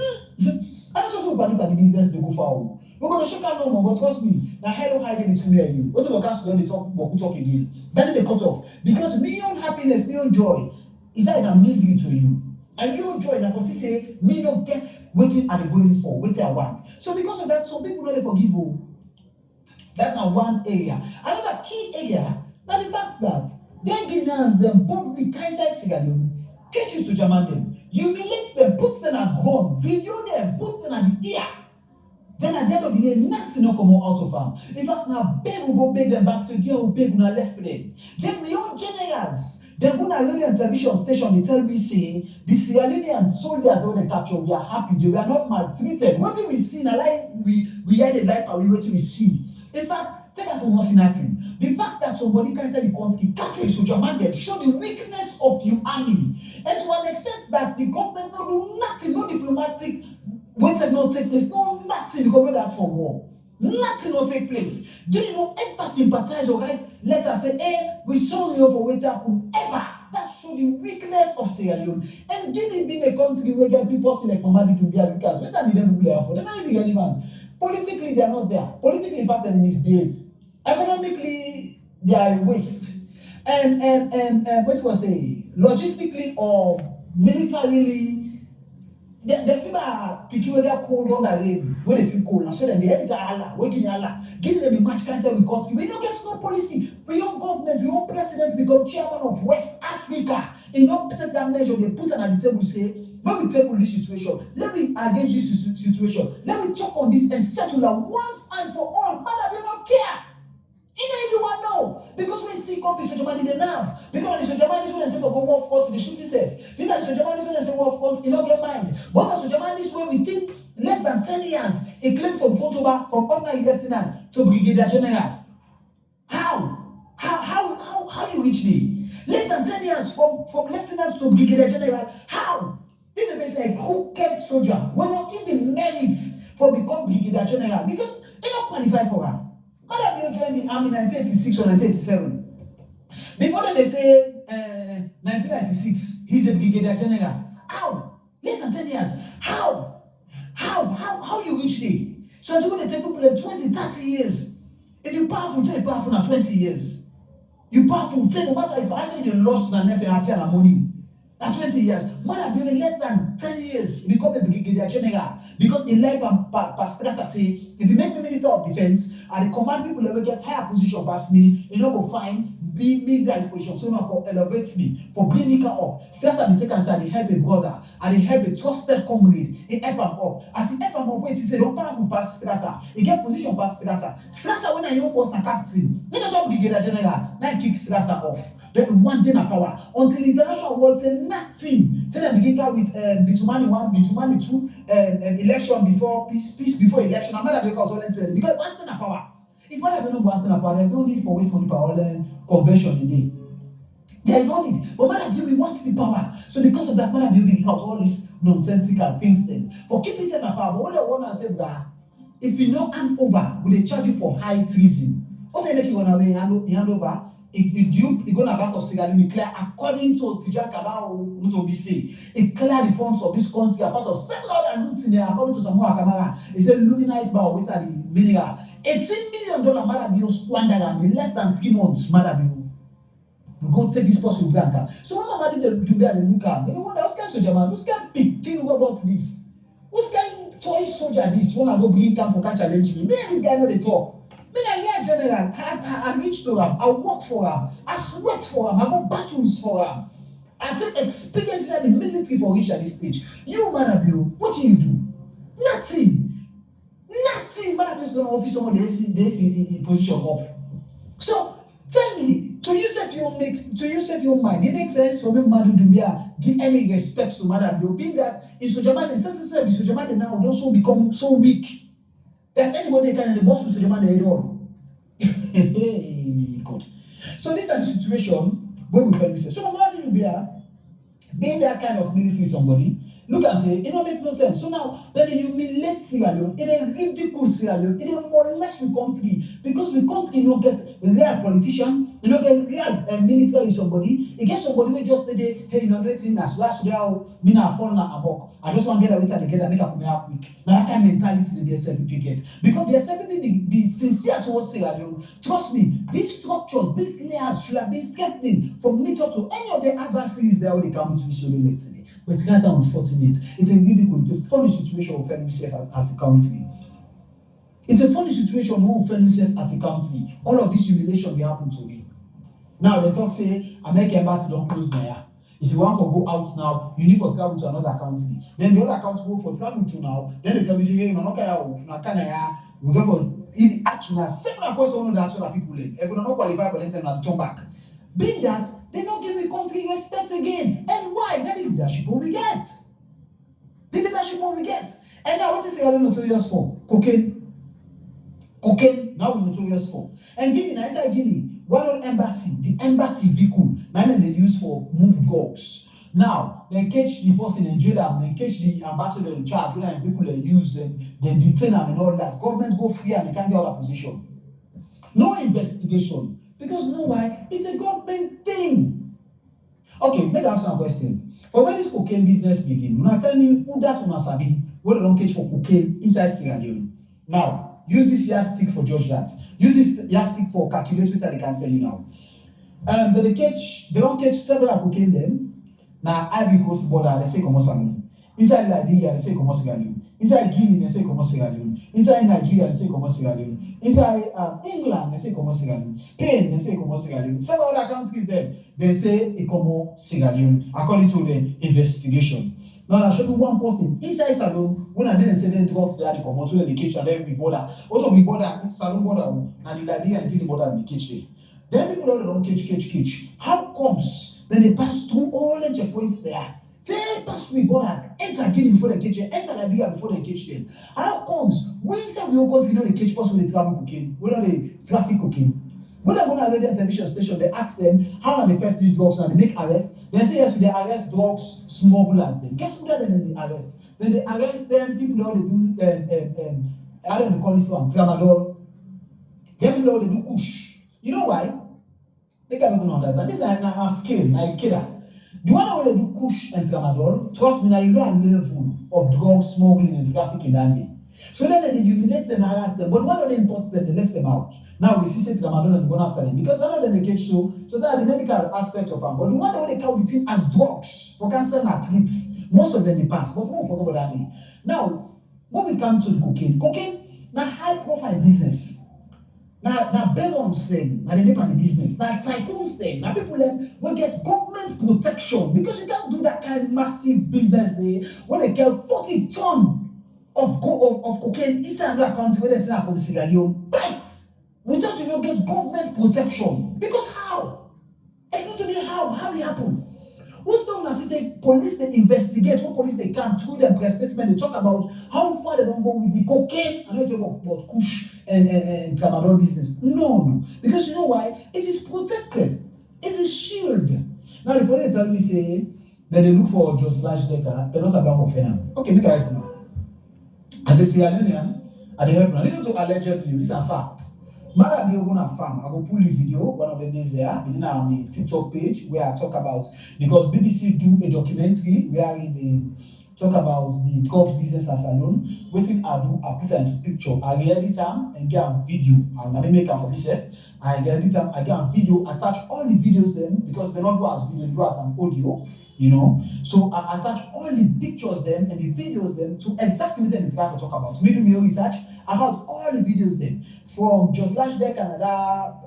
[SPEAKER 12] I don't just want to the business to go forward. We're going to shake out no more, but trust me, now hello hiding between me and you. What the workers when they talk, but we talk again. Then they cut off. Because million happiness, million joy, is that a misery to you? And you joy, and I say, me don't get waiting at the going for, waiting I want. So because of that, some people don't forgive you. That's not one area. Another key area, now the fact that they denounce them boldly, Kaiser Sierra Leone, get used to German them, humiliate them, put them at ground, video them, put them at the ear. Then at the end of the day, nothing will come out of them. In fact, now Ben will go beg them back, so you will beg when I left for them. Then we all generals, then go to radio and television station, they tell me, say, the Sierra Leonean soldiers when they capture, we are happy, they were not maltreated. What do we see? Now, like, we had a life, and what do we see? In fact, take us for nothing. The fact that somebody can say the country, capture a soldier man, they show the weakness of the army. And to an extent that the government don't do nothing, no diplomatic, wait till not take place, no nothing, because we're that for war. Nothing will take place. Do you know ever sympathize or write letter say, hey, we sorry for what happened ever? That shows the weakness of Sierra Leone. And Guinea being a country where get people see like Mamadi to be a because what are the people there for? They're not even relevant. Politically, they are not there. Politically, in fact, they misbehave. Economically, they are a waste. And what was say, logistically or militarily, the people are picking where they're cold on the rain, where they feel cold. And so then they every time Allah, waking Allah, giving them the match cancer with country. We don't get no policy. We don't government, we don't president become chairman of West Africa. In no particular measure, they put on the table say, let me tackle this situation. Let me engage this situation. Let me talk on this and settle it once and for all. Man, I do not care. Even if you want to know, because when see come up the Sojamani they have. Because the Sojamanis when they say for go war front, the shooting safe. These are the Sojamanis when they say war front, you don't get mind. But the Sojamanis where we think less than 10 years, a claim from Fotoba, from ordinary lieutenant to brigadier general. How you reach me? Less than 10 years from lieutenant to brigadier general. How? This is a crooked soldier. When not given merits for become brigadier general because they don't qualify for her. How have you joined the army 1986 or 1987? Before that they say 1996, he's a brigadier general. How? Less than 10 years. How you reach there? So it's going to take people like 20, 30 years. If you powerful, tell you powerful now 20 years. You powerful, tell no matter if I say you lost the net and money. At 20 years, man have been less than 10 years become a brigadier general because in life Pastor say if you make me minister of defense and the command people ever get higher position past me, you know go find be military position so now for elevate me, for bring me up. Stressa be taken and they help a brother and they help a trusted comrade, he help him up. As he help him up, wait, he say don't powerful pass Stressa, he get position pass Stressa. Stressa when I young post a captain, he not brigadier general, now kick Stressa off. Then one day na power until the international world say nothing. Say they begin with Bitumani 1, Bitumani 2 election before peace before election. I'm not going to because one thing na power. If one of them don't one thing na power, there's no need for waste money for all the convention today. There is no need. But man, we want the power. So because of that, man, we bring out all these nonsensical things then. For keeping say na power, but what I want to say that if you know hand over, will they charge you for high treason? What they make you wanna hand over? If you go na back of Sierra Leone, clear according to Tijan Kabao Mutobisi, it clear the funds of this country are part of several other loots in there according to Samoa Kamara. It said luminite bar with the mineral. $18 million Madabiyo squandered in less than 3 months, Madabiyo. We go take this person to Bianca. So when Mama did the bear the look at, you know what else can soldier man? Who's can pick? Think about this. Who's can toy soldier this? When I go bring camp for can challenge me. Me and this guy know they talk. Me and I general, I reach to him, I work for him, I sweat for him, I go battles for him. I take experience in the military for reach at this stage. You Manabu, what do you do? Nothing. Nothing. Manabu is going to office someone they see in position up. So tell me, to you set your mind, it makes sense for me Madu to give any respect to Manabu, being that in Sojaman and Sojaman now they also become so weak. That anybody can in the boss with Sojaman they all. God. So this is the situation where we find ourselves. So Madu to being that kind of military somebody, look and say, it don't make no sense. So now, then you humiliate Sierra Leone, it is ridicule Sierra Leone, it is molest the country, because the country don't get real politician, you don't get real military somebody, you get somebody who just say, hey, you know, waiting as last year, me now fall na amok. I just want to get away together, make a come out quick. Now that kind of mentality the SLPP get. Because the SLPP be sincere towards Sierra Leone. Trust me, these structures, these layers should have been strengthened from nature to any of the adversaries there when they come to this today. But it's kind of unfortunate. It's a ridicule, it's a funny situation we find ourselves as a country. It's a funny situation we find ourselves as a country. All of this humiliation will happen to me. Now they talk say American embassy don't close there. If you want to go out now, you need to travel to another country. Then the other country go for travel to now. Then they tell me say, hey, we're going for in action. Several questions that other people live. If we don't qualify for them, then turn back. Being that they don't give the country respect again. And why? That is leadership what we get. The leadership what we get. And now what is Sierra Leone notorious for? Cocaine. Cocaine, now we're notorious for. And Guinea, now inside Guinea, one embassy, the embassy vehicle, now they use for move drugs. Now, they catch the person in jail, they catch the ambassador in charge, when the vehicle they use, and they detain them and all that. Government go free and they can't get out of position. No investigation. Because you know why? It's a government thing. Okay, make I ask you a question. For when this cocaine business begin, when I tell me who that one sabi, what they don't catch for cocaine inside Sierra Leone. Now, use this yardstick for judge that. Use this yardstick for calculate what they can tell you now. They don't catch several cocaine them. Now, Ivory Coast border, they say come on. Inside Liberia, they say come on Sierra Leone. Inside Guinea, they say come on Sierra Leone. Inside Nigeria, they say come on Sierra Leone. Inside England, they say come on Sierra Leone. Spain, they say come on Sierra Leone. Several other countries there, they say come on Sierra Leone, according to the investigation. Now, I show you one person inside Salon, when I didn't say they drugs there, they come out to the kitchen, then we border. Also, we border, Salon border, and the Liberia and Guinea border in the kitchen. Then people don't catch. How comes? Then they pass through all the checkpoints there. They pass through the border, enter Guinea before they catch them, enter Liberia before they catch them. How comes? When some of your country know they catch us when they travel cocaine, when they traffic cocaine. When they're going to radio and television station, they ask them how they affect these drugs and they make arrests. They say yes, they arrest drugs smugglers. Then guess what? Then they arrest. Then they arrest them. People know they do I don't know call this one tramadol. Them people know they do kush. You know why? They can't even understand. This is a scale, like killer. The one where they do kush and tramadol, trust me, now you know a level of drug smuggling and trafficking that day. So then they humiliate them, harass them. But one of the imports them, they left them out. Now we see tramadol and go after them because one of them they get so that the medical aspect of them. But the one where they count with it as drugs for cancer and treats, most of them they pass. But we won't forget about that day. Now, when we come to the cocaine, now high profile business. Now barons them, now they make the business. Now tycoons them, now people them will get government protection because you can't do that kind of massive business there when they get 40 tons of cocaine inside another country where they say from Sierra Leone. Without you don't get government protection. Because how? Explain to me how it happened. Who's talking as say police they investigate, what police they can through their press statement, they talk about how far they don't go with the cocaine. I know you talk about kush and tramadol business. No. Because you know why? It is protected. It is shielded. Now the police tell me say that they look for just slash decker, they don't have offense. Okay, make I help now. As a Sierra Leonean, I help now. Listen to allegedly, this is a fact. Mara be open a farm. I will pull the video one of the days there. It's in our TikTok page where I talk about because BBC do a documentary where they talk about the drug business as alone. Waiting I do, I put it into picture. I edit them and get a video. I'm not make it for myself. I edit them, I get a video, attach all the videos then because they not go as video, they go as an audio. You know, so I attach all the pictures them and the videos them to exactly what they try to talk about. We do my research about all the videos them from just last day Canada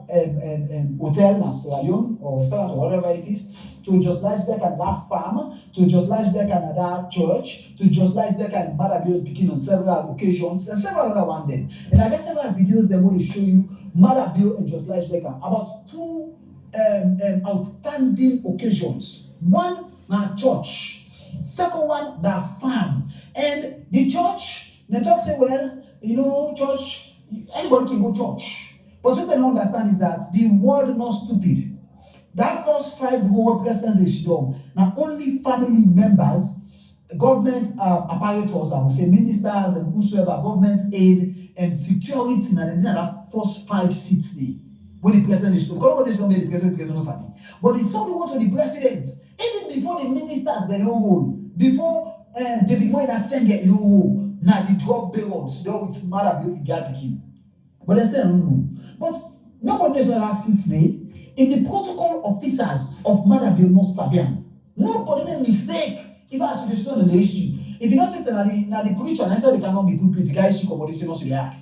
[SPEAKER 12] hotel in Sierra Leone or restaurant or whatever it is, to just last day Canada farm, to just last day Canada church, to just last day Canada Mother picking on several occasions and several other one then. And I got several videos them want to show you Mother Bill and just last day about two outstanding occasions. One na church, second one na farm. And the church, they talk say, well, you know, church, anybody can go church. But what they don't understand is that the world not stupid. That first 5 who represent the Sidom, now only family members, government apparatus, I would say ministers and whosoever, government aid and security, and that first 5 seats there. When the president is to come, the president no sabi. But before they go to the president, even before the ministers they no hold, before David Moynihan send it no hold, now the drug barons they with Marabi Igabiki. But they say no. But nobody knows that sits there. If the protocol officers of Marabi no sabi, nobody make mistake if I should destroy the issue. If you don't take the preacher and I say they cannot be pulpit, guys, she come on, they say no so yeah.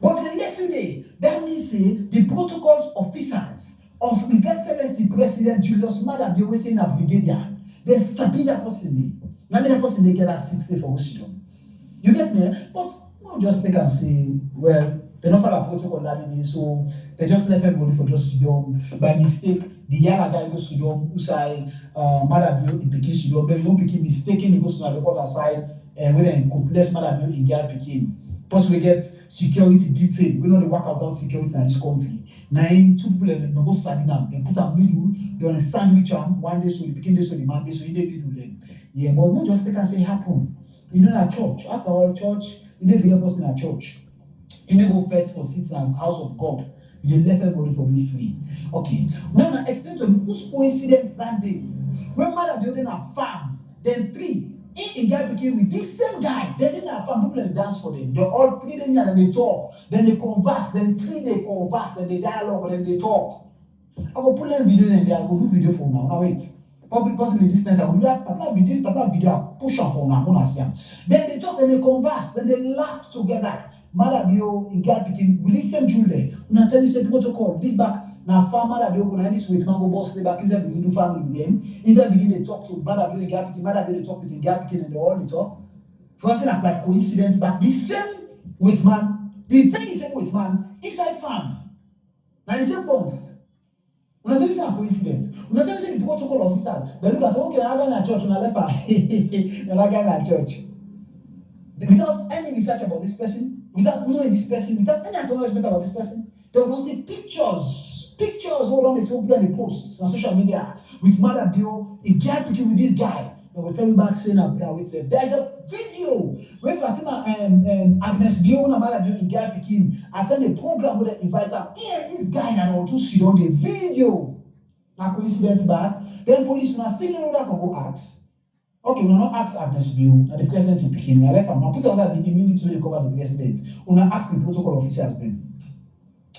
[SPEAKER 12] But the next day, that means the protocols officers of His Excellency President Julius Maada Bio say na brigadier, they sabi that person there. Now that person they get that 60 for Usidom. You get me? But not just take and say, well, they don't follow protocol that day, so they just left everybody for just Sidom. By mistake, the Yala guy goes Sidom, Usai, Maada Bio in Pekin Sidom, but you don't Pekin mistaken, he goes to the other side, and when they could less Maada Bio in Gal Pekin. Plus we get security detail. We know they work out security in this country. Now, 2 people in the go sardina, they put a middle, they on a sandwich one day so the begin day so the man day so you dey middle them. Yeah, but we just take and say happen. You know at church. After all church, you dey hear person at church. You dey go fetch for seats in house of God. You left everybody for me free. Okay. Now explain to me whose coincidence that day. When man are building a farm, then 3. In guy became with this same guy, they didn't have fun, people dance for them. They all 3 them and they talk, then they converse, then 3 they converse, then they dialogue, then they talk. I will put them video and I will do video for now. Now wait. Public person in this night, I will do that particular video, I push on for now, then they talk, then they converse, then they laugh together. Madabio in guy became with this same Julie. When I tell you say protocol, this back. Now, farmer that they go this with mango boss, they back inside begin to family with them. Inside begin they talk to Mother Bill Gap, Mother Bill they talk with Gap and they all they talk. For us, like by coincidence, but the same with man, the very same with man inside farm. Now the same bomb. When I tell you say a coincidence, when I tell you say the protocol officers, they look and say, okay, that guy in a church, on the left, that guy in a church. Without any research about this person, without knowing this person, without any acknowledgement about this person, they will see pictures hold on the people and the posts on social media with Mother Bill, a guy picking with this guy. They will tell me back saying that there's a video where Fatima Agnes Bill and Mother Bill, a guy picking, attend a program where they invite her. Here, this guy and all to see on the video. Now coincidence back, then police will still know that for go ask. Okay, we not ask Agnes Bill, now the president is picking. We left and put under the immunity to cover the president. We not ask the protocol officers then.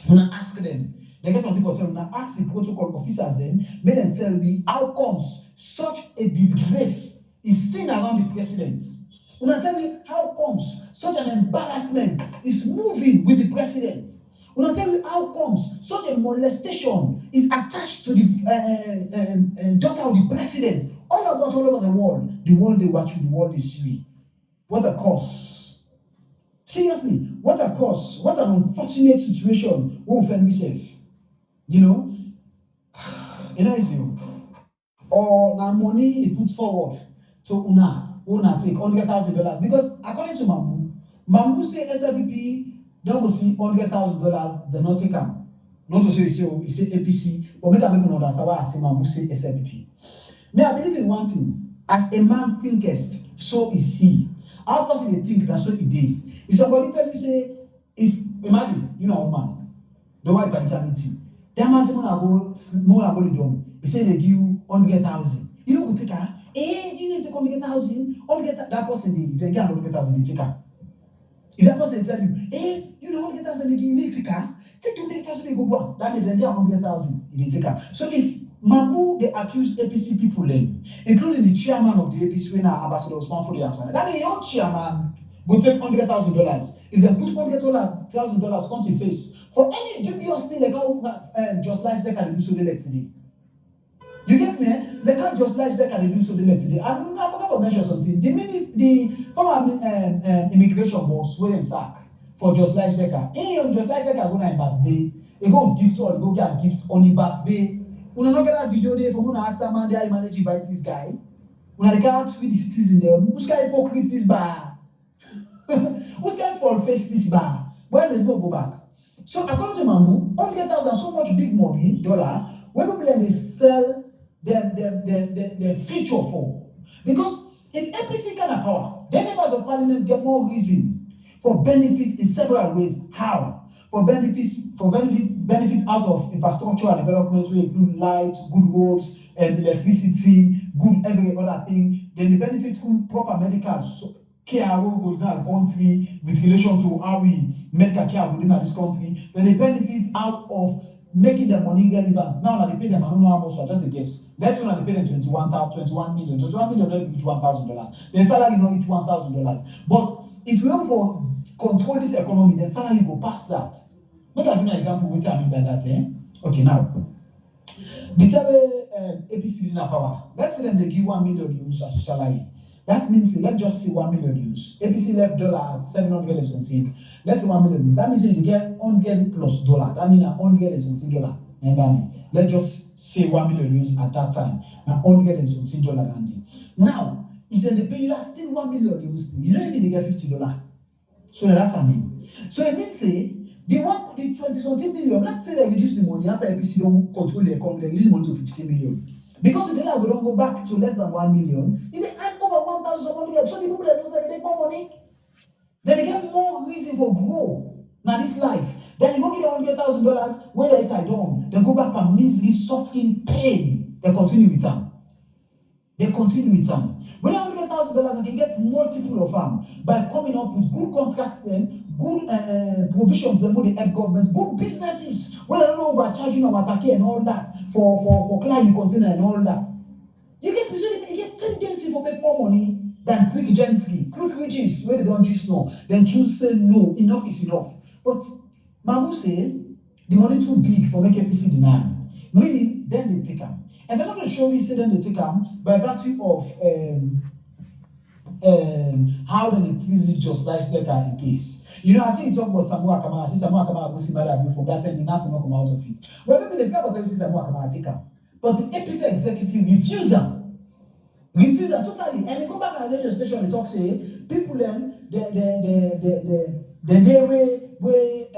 [SPEAKER 12] We not ask them. They get something for tell. We not ask the protocol officers then. Make them tell me how comes such a disgrace is seen around the president. We not tell me how comes such an embarrassment is moving with the president. We not tell you how comes such a molestation is attached to the daughter of the president. All over the world they watch you, the world is see. What a cause. Seriously, what a cause. What an unfortunate situation we will find ourselves. You know? Easy. Or now money he puts forward. So una take $100,000 because according to Mambu say SLPP don't go see $100,000, they not take them. Not to say he say APC, but make them people understand why I say Mambu say SLPP. May I believe in one thing. As a man thinkest, so is he. How person they think, that's what he did. If somebody tell you, say, if imagine, you know a woman, the wife can meet you. That man say, more go the dome. He say they give you 100,000. You know, go take her. You need to come 100,000. That person, they get 100,000, they take her. If that person tell you, you know 100,000, you need to take her. Take 200,000, they go back. That is, they get 100,000, they take her. So if Mambu, they accuse APC people then, including the chairman of the APC, when Ambassador Osman for the answer. That means your chairman go take $100,000. If they put $100,000 on to face for any dubious thing, like how just like they can do so today. You get me? They can't just like they can do so today. I forgot to mention something. The former immigration boss went in sack for just like Decker. Just like Decker go na birthday. They go gift all, go get gift on his birthday. When I not get that video there, for when I ask that man, they manage to invite this guy. When I can't feed the citizen there, who's guy hypocrite this bar? Who's guy for face this bar? Where does go back? So according to Mambu, 100,000 so much big money, dollar, when people they sell their future for. Because if APC kind of power, then members of parliament get more reason for benefit in several ways. How? For benefit out of infrastructure and development, which include lights, good roads, and electricity, good every other thing. Then the benefit from proper medical care within our country with relation to how we medical care within this country. Then the benefit out of making the money relevant. Now they pay them, I don't know how much, so just a guess. Let's say they pay them 21 million. 21 million don't each $1,000. Their salary not each $1,000. But if you want for control this economy, then salary go past that. Make I give you an example what I mean by that. Okay, now. The APC in power. Let's say them they give 1 million euros as a salary. That means let's just say 1 million euros. APC left dollar at 700 and something. Let's say 1 million euros. That means you get 100 plus dollar. That means 100 and something dollar. And let's just say 1 million euros at that time. Now 100 and something dollar. Now, if they pay you still 1 million euros, you don't even get $50. So that's what I mean. So it means say the 20-something million, let's say they reduce the money after APC don't control the economy, they reduce the money to 50 million. Because the dollar will don't go back to less than 1 million, if they add over 1,000, so the people that don't say they get more money, then they get more reason for grow. Now this life. Then you go get $100,000, whether it's I don't, they go back and misery, suffering, pain. They continue with them. When I $100,000, I can get multiple of them by coming up with good contracts, then good provisions, then with the head government, good businesses. Well, I don't know about charging our take and all that for client container and all that. You get tendency for make more money than quick riches where they don't just know. Then choose say no, enough is enough. But Mamu say the money too big for make APC deny. Meaning then they take them. And they're not going to show me say then they take them by virtue of how they treat it just like in case. You know, I see you talk about Samuel Kamara. I see Samuel Kamara go see Madam from that time, they not to come out of it. But maybe the people tell you Samuel Kamara take him. But the APC executive refuse them. Refuse them totally. And they go back and radio station, they talk, say, people then, the way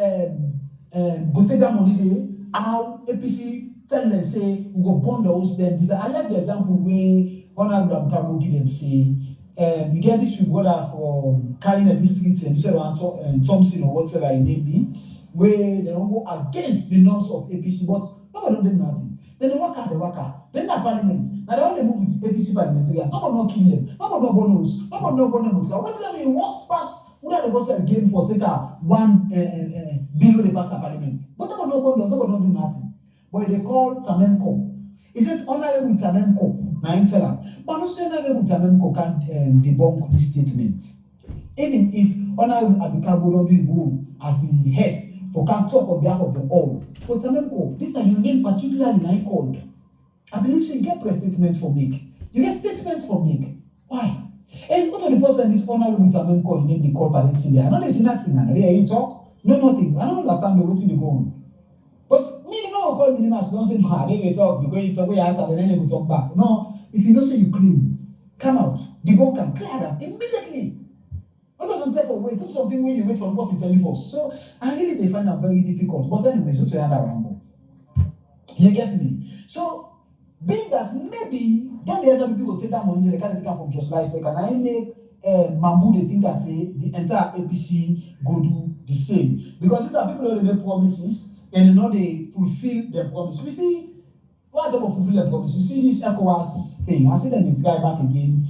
[SPEAKER 12] go take that money there, how APC tell them, say, we go bond those them. I like the example where Honorable Abukabo give them, say, you get this rewarder for carrying a district and this around Thompson or whatever it may be, where they don't go against the norms of APC, but nobody don't do nothing. Then they work out. Then the parliament. Now they want to move with APC parliamentarians. Nobody not kill them. Nobody not bonus. Nobody not bonus. What's that mean? What's pass? Who are the boss again for take one below the past parliament? But nobody not bonus. Nobody not do nothing. But they call Tamenko. Is it honorable Tamenko? Now I tell her. But no say honorable Tamenko can debunk this statement. Even if honorable Abukabo don't go as the head for can talk on behalf of the all. But Tamenko, this is your name particularly I called. I believe you get press statements for make. You get statements for make. Why? And what the first time this honorable Tamenko you name the call parents in there? I know there's nothing, and there you talk. No nothing. I don't understand the way to go on. But me no call me as don't say no, I didn't talk because you talk, you answer, and then you talk back. No, if you don't say you claim, come out, debunk and clear them immediately. What doesn't take away? It's something when you wait for the person telling us. So I really they find that very difficult. But anyway, so to another angle. You get me? So being that maybe then the other people will take that money, they can't take it from just life. They can I make Mambu they think I say the entire APC go do the same. Because these are people who make promises and you know they fulfill their promise. We see what type of fulfill their promise. We see this ECOWAS thing. I see them they try back again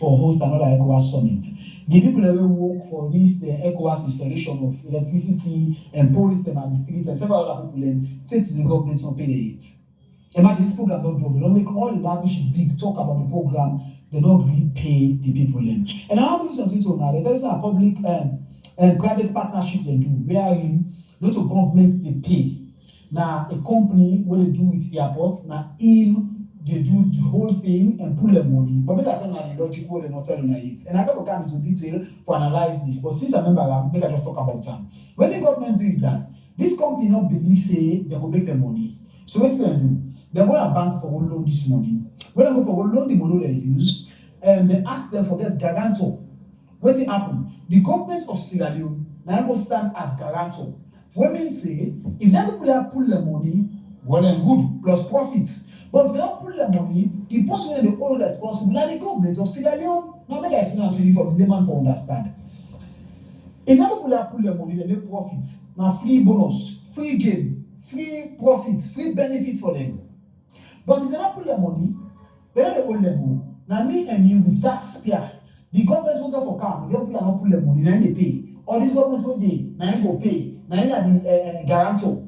[SPEAKER 12] for host another ECOWAS summit. The people that will work for this, the ECOWAS installation of electricity and police them at the streets and several other people then take to the government to pay the it. Imagine this program not do. They don't make all the lavish big talk about the program, they don't really pay the people then. And I have to do something to now. There's also a public and private partnership they do, wherein not a government they pay. Now a company what they do with airports, now they do the whole thing and pull their money. But maybe I tell you the logic what they're not telling it. And I can't go into detail for analyze this. But since I remember maybe I just talk about them. What the government do is that this company not believe say they will make their money. So what they do? They're going to bank for loan this money. When they go for loan the money they use, and they ask them for that guarantor. What will happen? The government of Sierra Leone now go stand as guarantor. Women say if they people pull their money, well and good plus profits. But if they don't pull their money, the person who is all responsible are the government of Sierra Leone. Now make I explain to you for the layman to understand. If they pull their money, they make profits. Now free bonus, free gain, free profits, free benefits for them. But if they don't pull their money, they don't hold them go. Now me and you with taxpayer, the government will go for car, the people are not pull their money, then they pay. Or this government will pay, now they go pay. Now they are the guarantor.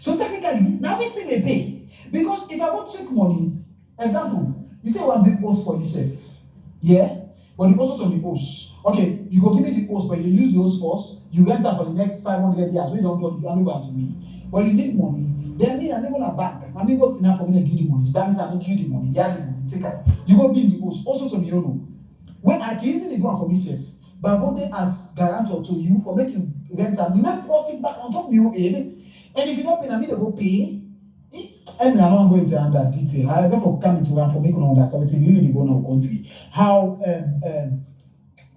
[SPEAKER 12] So technically, now we still they pay. Because if I want to take money, example, you say one big post for yourself. Yeah? But the post on the post. Okay, you go give me the post, but you use the post first, you rent them for the next 500 years, we don't do it, you only want to me. But you need money. Then me, I'm not gonna bank. I'm not going to for me to give you the money. So that means I'm not give you the money. Yeah, take it. You go be the post. Also to me, you know. When I can easily do it for myself, but I go there as guarantor to you for making rent and you make profit back on top of your aid. And if you don't pay, I mean they go pay. And I'm not going to under detail. I therefore come into one for making understand if you really go in our country. How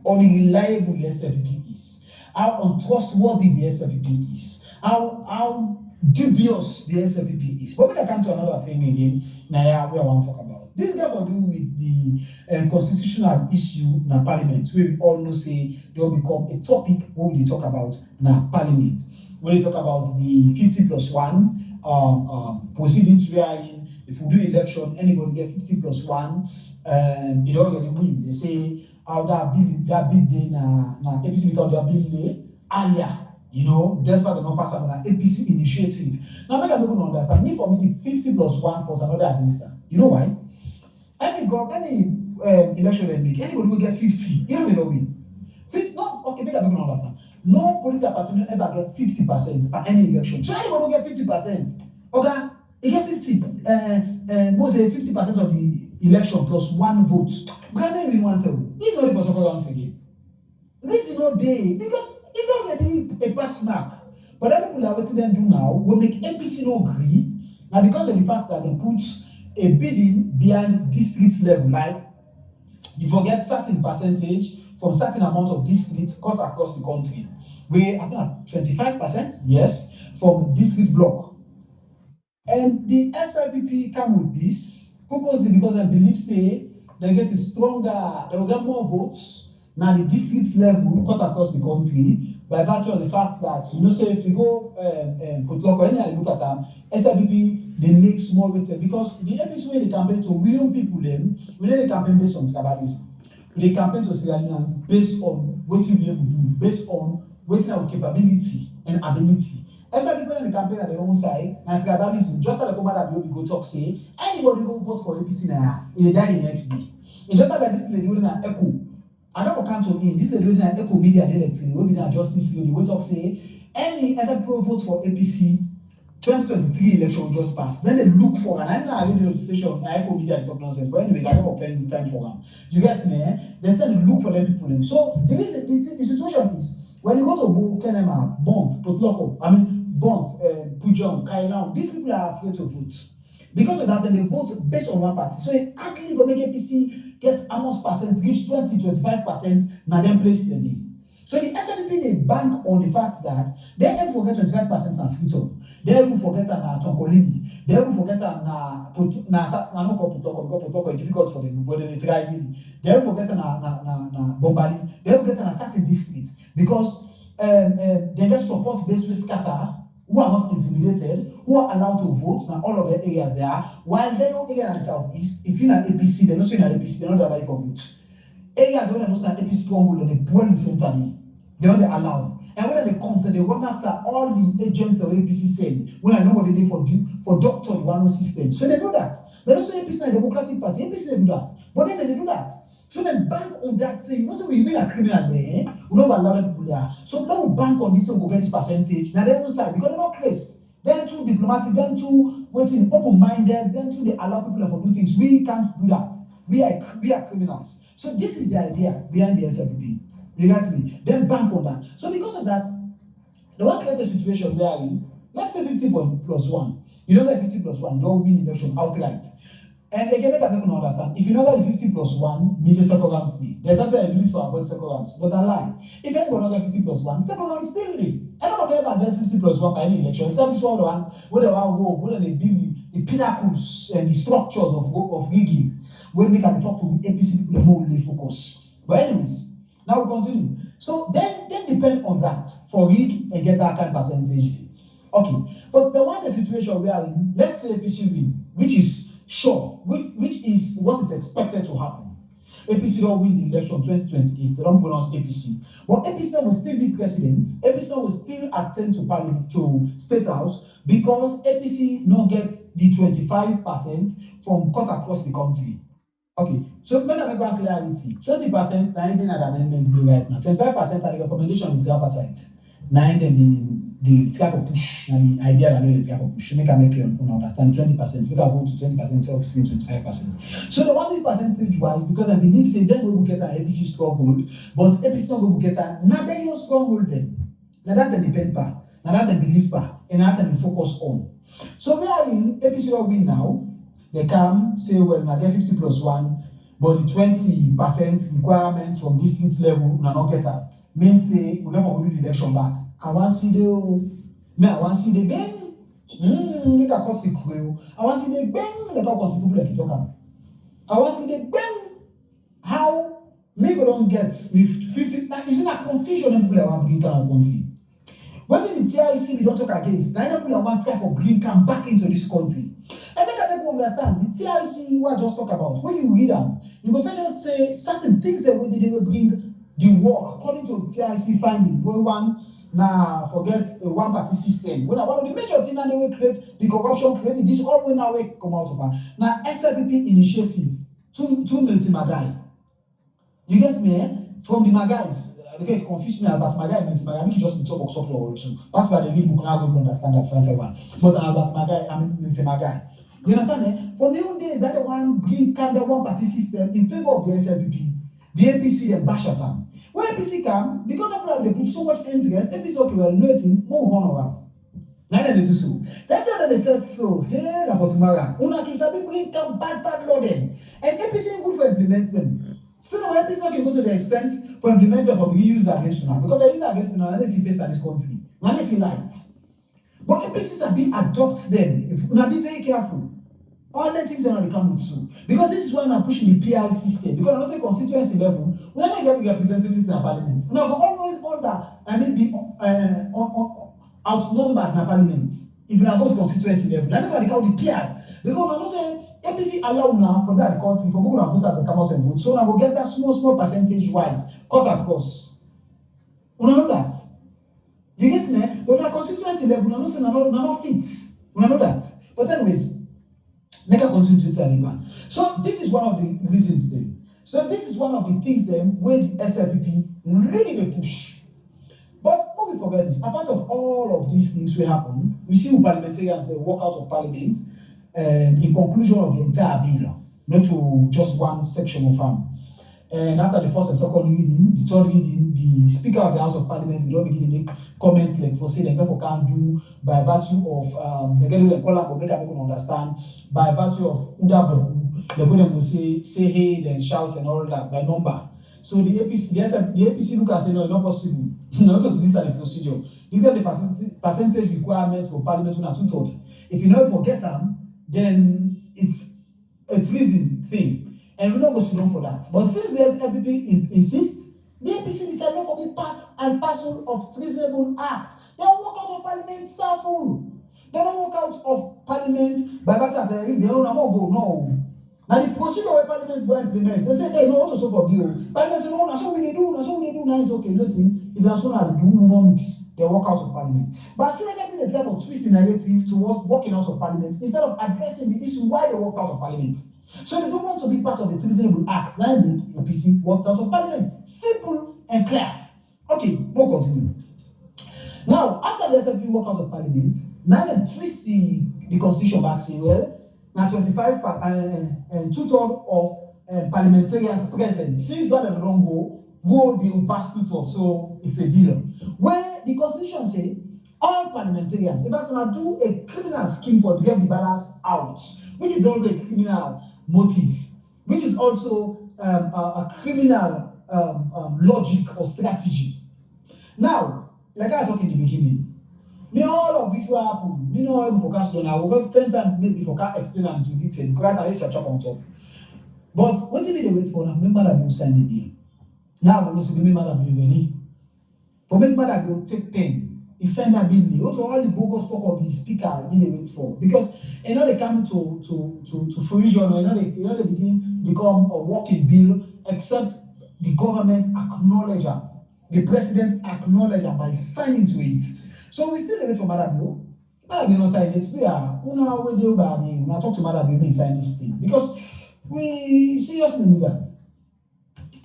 [SPEAKER 12] unreliable the SFP is, how untrustworthy the SFP is, how dubious the SFP is. But we can come to another thing again. Now, we want to talk about. This got to do with the constitutional issue in Parliament, where we all know say they will become a topic when we talk about in Parliament. When we talk about the 50+1 proceedings, wherein if we do election, anybody get 50+1, it already win. They say how that big day na APC because they are big day earlier. You know, despite the not pass on an APC initiative. Now, make people understand. Me, for me, the 50+1 was another minister. You know why? Any election they make, anybody will get 50. You know they don't win. 50, no, okay, make people understand. No political party ever get 50% for any election. So anybody will get 50%. Okay, you get 50. Most say 50% of the election plus 1 vote. Ghana even want to. This is not for second rounds again. This is not day because it's already a pass mark. But then people are what them do now will make APC no agree. Now because of the fact that they put a bidding behind district level, like you forget certain percentage from certain amount of districts cut across the country. Where I think 25%, yes, from district block. And the SIPP come with this purposely because I believe say they get a stronger, they will get more votes now the district level cut across the country by virtue of the fact that say if you go put local any look at them, SIPP they make small weighted because the APC way they campaign to million people them, we they campaign based on tribalism. They campaign to Sierra Leoneans based on what you be able to do, based on what our capability and ability. Especially people in the campaign at their own side, and tribalism, just like the commander will go talk say, anybody who vote for APC now, they die the next day. It's just like this lady with an echo. I don't count in this lady with an echo media directly, will be the justice lady, we talk say, any SIPP vote for APC 2023 election just passed. Then they look for, and I know I read the registration, I could media talk nonsense, but anyways, I don't have plenty time for them. You get me? They said look for them people. So the situation is when you go to Kenema, Bond, Potloko, Bond, Pujon, Kailan, these people are afraid to vote. Because of that, then they vote based on one party. So it actually will make APC get almost percent, reach 20-25%, now then place the day. So the SNP they bank on the fact that they ever forget 25% on freedom. They ever forget on Tonkolini. They ever forget on not call Putoko because Putoko is difficult for them, but they try really. They ever forget on Bombali. They ever forget on a certain district because they just support based with scatter who are not intimidated, who are allowed to vote. Now all of the areas there, while they don't area in the southeast, if you're not APC, they're not saying APC, they're not allowed for vote. Areas where they're not APC stronghold, they boil the center. They don't allow. And when they come, so they run after all the agents of APC send. When I know what they do for doctor one system. So they do that. They don't say APC is a Democratic Party. APC they do that. But then they do that. So they bank on that thing. You know, so we mean a criminal there. We don't allow people there. So now we bank on this and go get this percentage. Now they don't side because they're not crazy. They're too diplomatic, they're too waiting, open-minded, they're too they allow people to do things. We can't do that. We are criminals. So this is the idea behind the SLPP. You got me? Then bank on that. So because of that, the one create a situation where let's say 50 plus 1. You don't get 50 plus 1, you don't win election outright. And again, let me understand. If you know that the 50 plus 1 means a second round still. There's actually a release for avoid second rounds. But I lie. If anybody not get 50 plus 1, second round still there. Anybody ever get 50 plus 1 by any election, except this one where they want to go, where they build the pinnacles and the structures of rigging, where they can talk to the APC people more really focus. But anyways, now we continue. So then depend on that for rig and get that kind of percentage. Okay. But there was a situation where let's say APC win, which is sure, which is what is expected to happen. APC don't win the election 2028. They don't pronounce APC. But APC will still be president. APC will still attend to parliament, to State House, because APC not get the 25% from cut across the country. Okay, so when I make one clarity, 20% na anything at amendment be right now. 25% are the recommendation with the appetite. Now then the trap of push, and the idea that the trap of push. Make you understand 20%. Make I go to 20%, so 25%. So the one percentage wise, because I believe say then we will get an APC stronghold, but APC not going to get an another your stronghold then. Now that they depend pa, now that they believe pa, and that they focus on. So we are in APC will win now. They come say, well, I get 50 plus 1, but the 20% requirements from district level, we not get that. Means say, we never move the election back. I want to see the bang. Make a cut the crew. I want to see the bang. Let all country people like it talk. I want to see the bang. How me go don't get with 50. Now, isn't that confusion in people that want to bring down country? What in the TIC we don't talk against? Now people want to try for bring come back into this country. And make people understand the TIC we just talk about. When you read them, you go find out say certain things that when they will bring the war according to TIC finding. Where one now forget a one party system. When one of the major things they will create the corruption created this all when now we come out of her. Now SLPP initiative two military magai. You get me? From the magais. Because it confused me about Magai and Magai. I mean, just talk about something or two. That's why they read book now, don't understand that 5 1. But about Magai, I mean, Magai. You understand? From the old days, that the one bring kind of one party system in favor of the SLPP. The APC then bash at them. When APC come, because of that, they put so much interest, APC okay, well, nothing, move on around. Now they do so. That's why they said so. Hey, the Potumara, una kisabi bring come bad loading. And APC is good for implement them. So now APC can go to the extent for implement them for being used against you now. Because they use against you now, and they see face at this country. Now they see light. But APCs have been adopt them. If una be very careful. All the things are going to come with soon. Because this is why I'm pushing the PR system. Because I'm not a constituency level, we're not getting representatives in the parliament. Now, always order, be outnumbered in the parliament. If you are going to constituency level, that's why they call the PR. Because I'm not saying APC allow now for that country, for people who voters to come out and vote. So now we'll get that small percentage wise cut across. You know that? You get me? But at constituency level, I'm not saying I'm not fit. You know that? But anyways, make a continue to tell you. So this is one of the reasons then. So this is one of the things then where the SLPP really they push. But what we forget is, apart of all of these things will happen, we see parliamentarians they walk out of parliament in conclusion of the entire bill, not to just one section of them. And after the first and second reading, the third reading, the Speaker of the House of Parliament will not begin to make comments like for say they never can do by virtue of they get to call up or make people understand by virtue of Udabu, they're going to say hey, then shout and all that by number. So the APC, the APC look and say no, it's not possible. Not to this the procedure. These are the percentage requirements for Parliament are 2/3. If you not forget them, then it's a treason thing. And we're not going to sit down for that. But since the SLPP insists, the APC decided not to be part and parcel of treasonable act. They don't walk out of parliament self-rule. They don't walk out of parliament by virtue of their own vote. No. Now the procedure where parliament will implement, they say, hey, no, what to so for bill. Parliament say, no, that's what we do, now it's okay, nothing. If that's what they do, no mix. They walk out of parliament. But since they've been a type of twist the narrative towards walking out of parliament, instead of addressing the issue why they walked out of parliament. So they don't want to be part of the treasonable act. Now the APC walked out of parliament. Simple and clear. Okay, we'll continue. Now, after the SLP walked out of parliament, now they twist the constitution back, saying, well, now 25 and 2/3 of parliamentarians present. Since that they don't go, they will pass 2/3. So it's a deal. Where the constitution says all parliamentarians, if that's going to do a criminal scheme for to get the balance out, which is also a criminal motive, which is also a criminal logic or strategy. Now, like I talked in the beginning, me all of this will happen. Me no able focus on. I will spend time maybe focus explain and to detail because I chop on top. But what did they wait for? Now, remember that you signed the deal. Now we also remember that you ready. For remember that you take pen. He signed that bill. What all the bogus talk of the speaker they wait for? Because you know they come to fruition. You know they begin become a working bill except the government acknowledge her. The president acknowledge her by signing to it. So we still wait for Madam Bill. Madam Bill not sign it. We are una talk to Madam Bill sign this thing because we seriously need that.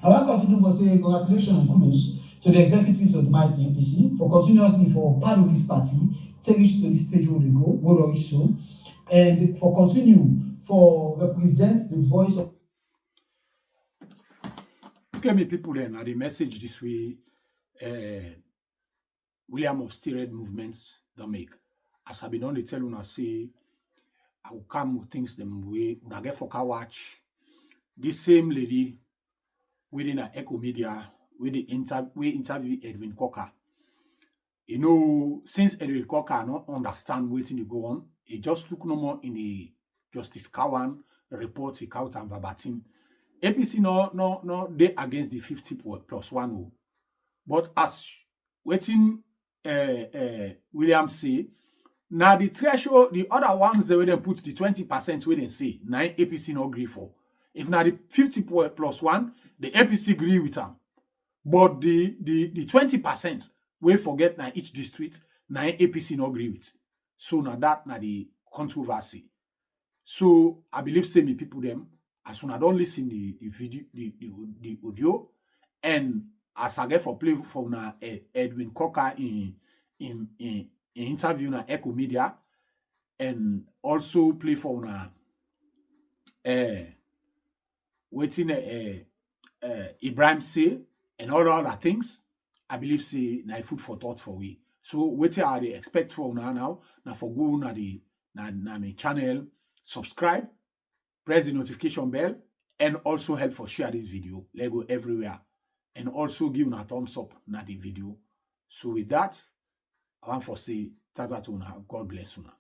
[SPEAKER 12] I want to continue for say congratulations and kudos to the executives of the mighty APC for continuously for part of this party, take it to the stage where they go, where they so, and for continue for represent the voice of.
[SPEAKER 1] Okay, me people then, the message this way. William of Steered movements don't make. As I be done, they tell you, say, I will come with things them way. When I get for car watch, this same lady within a Echo Media, we interview Edwin Coker. You know, since Edwin Coker not understand waiting to go on, he just look no more in the Justice Cowan report, he count and verbatim. APC no, they against the 50+1. But as waiting William say, now the threshold, the other ones they will put the 20% where they say, now APC no agree for. If now the 50+1, the APC agree with them. But the 20% we forget now each district, now APC no agree with. So now that now the controversy. So I believe say me people them, as soon as I don't listen the video, the audio, and as I get for play for now Edwin Coker in interview na Echo Media, and also play for una waiting Ibrahim say and all other things. I believe say na food for thought for we. So waiting I they expect for una now. Now for go na the na my channel, subscribe, press the notification bell, and also help for share this video. Let go everywhere. And also give una thumbs up na the video. So with that, I want for say tata to una. God bless una.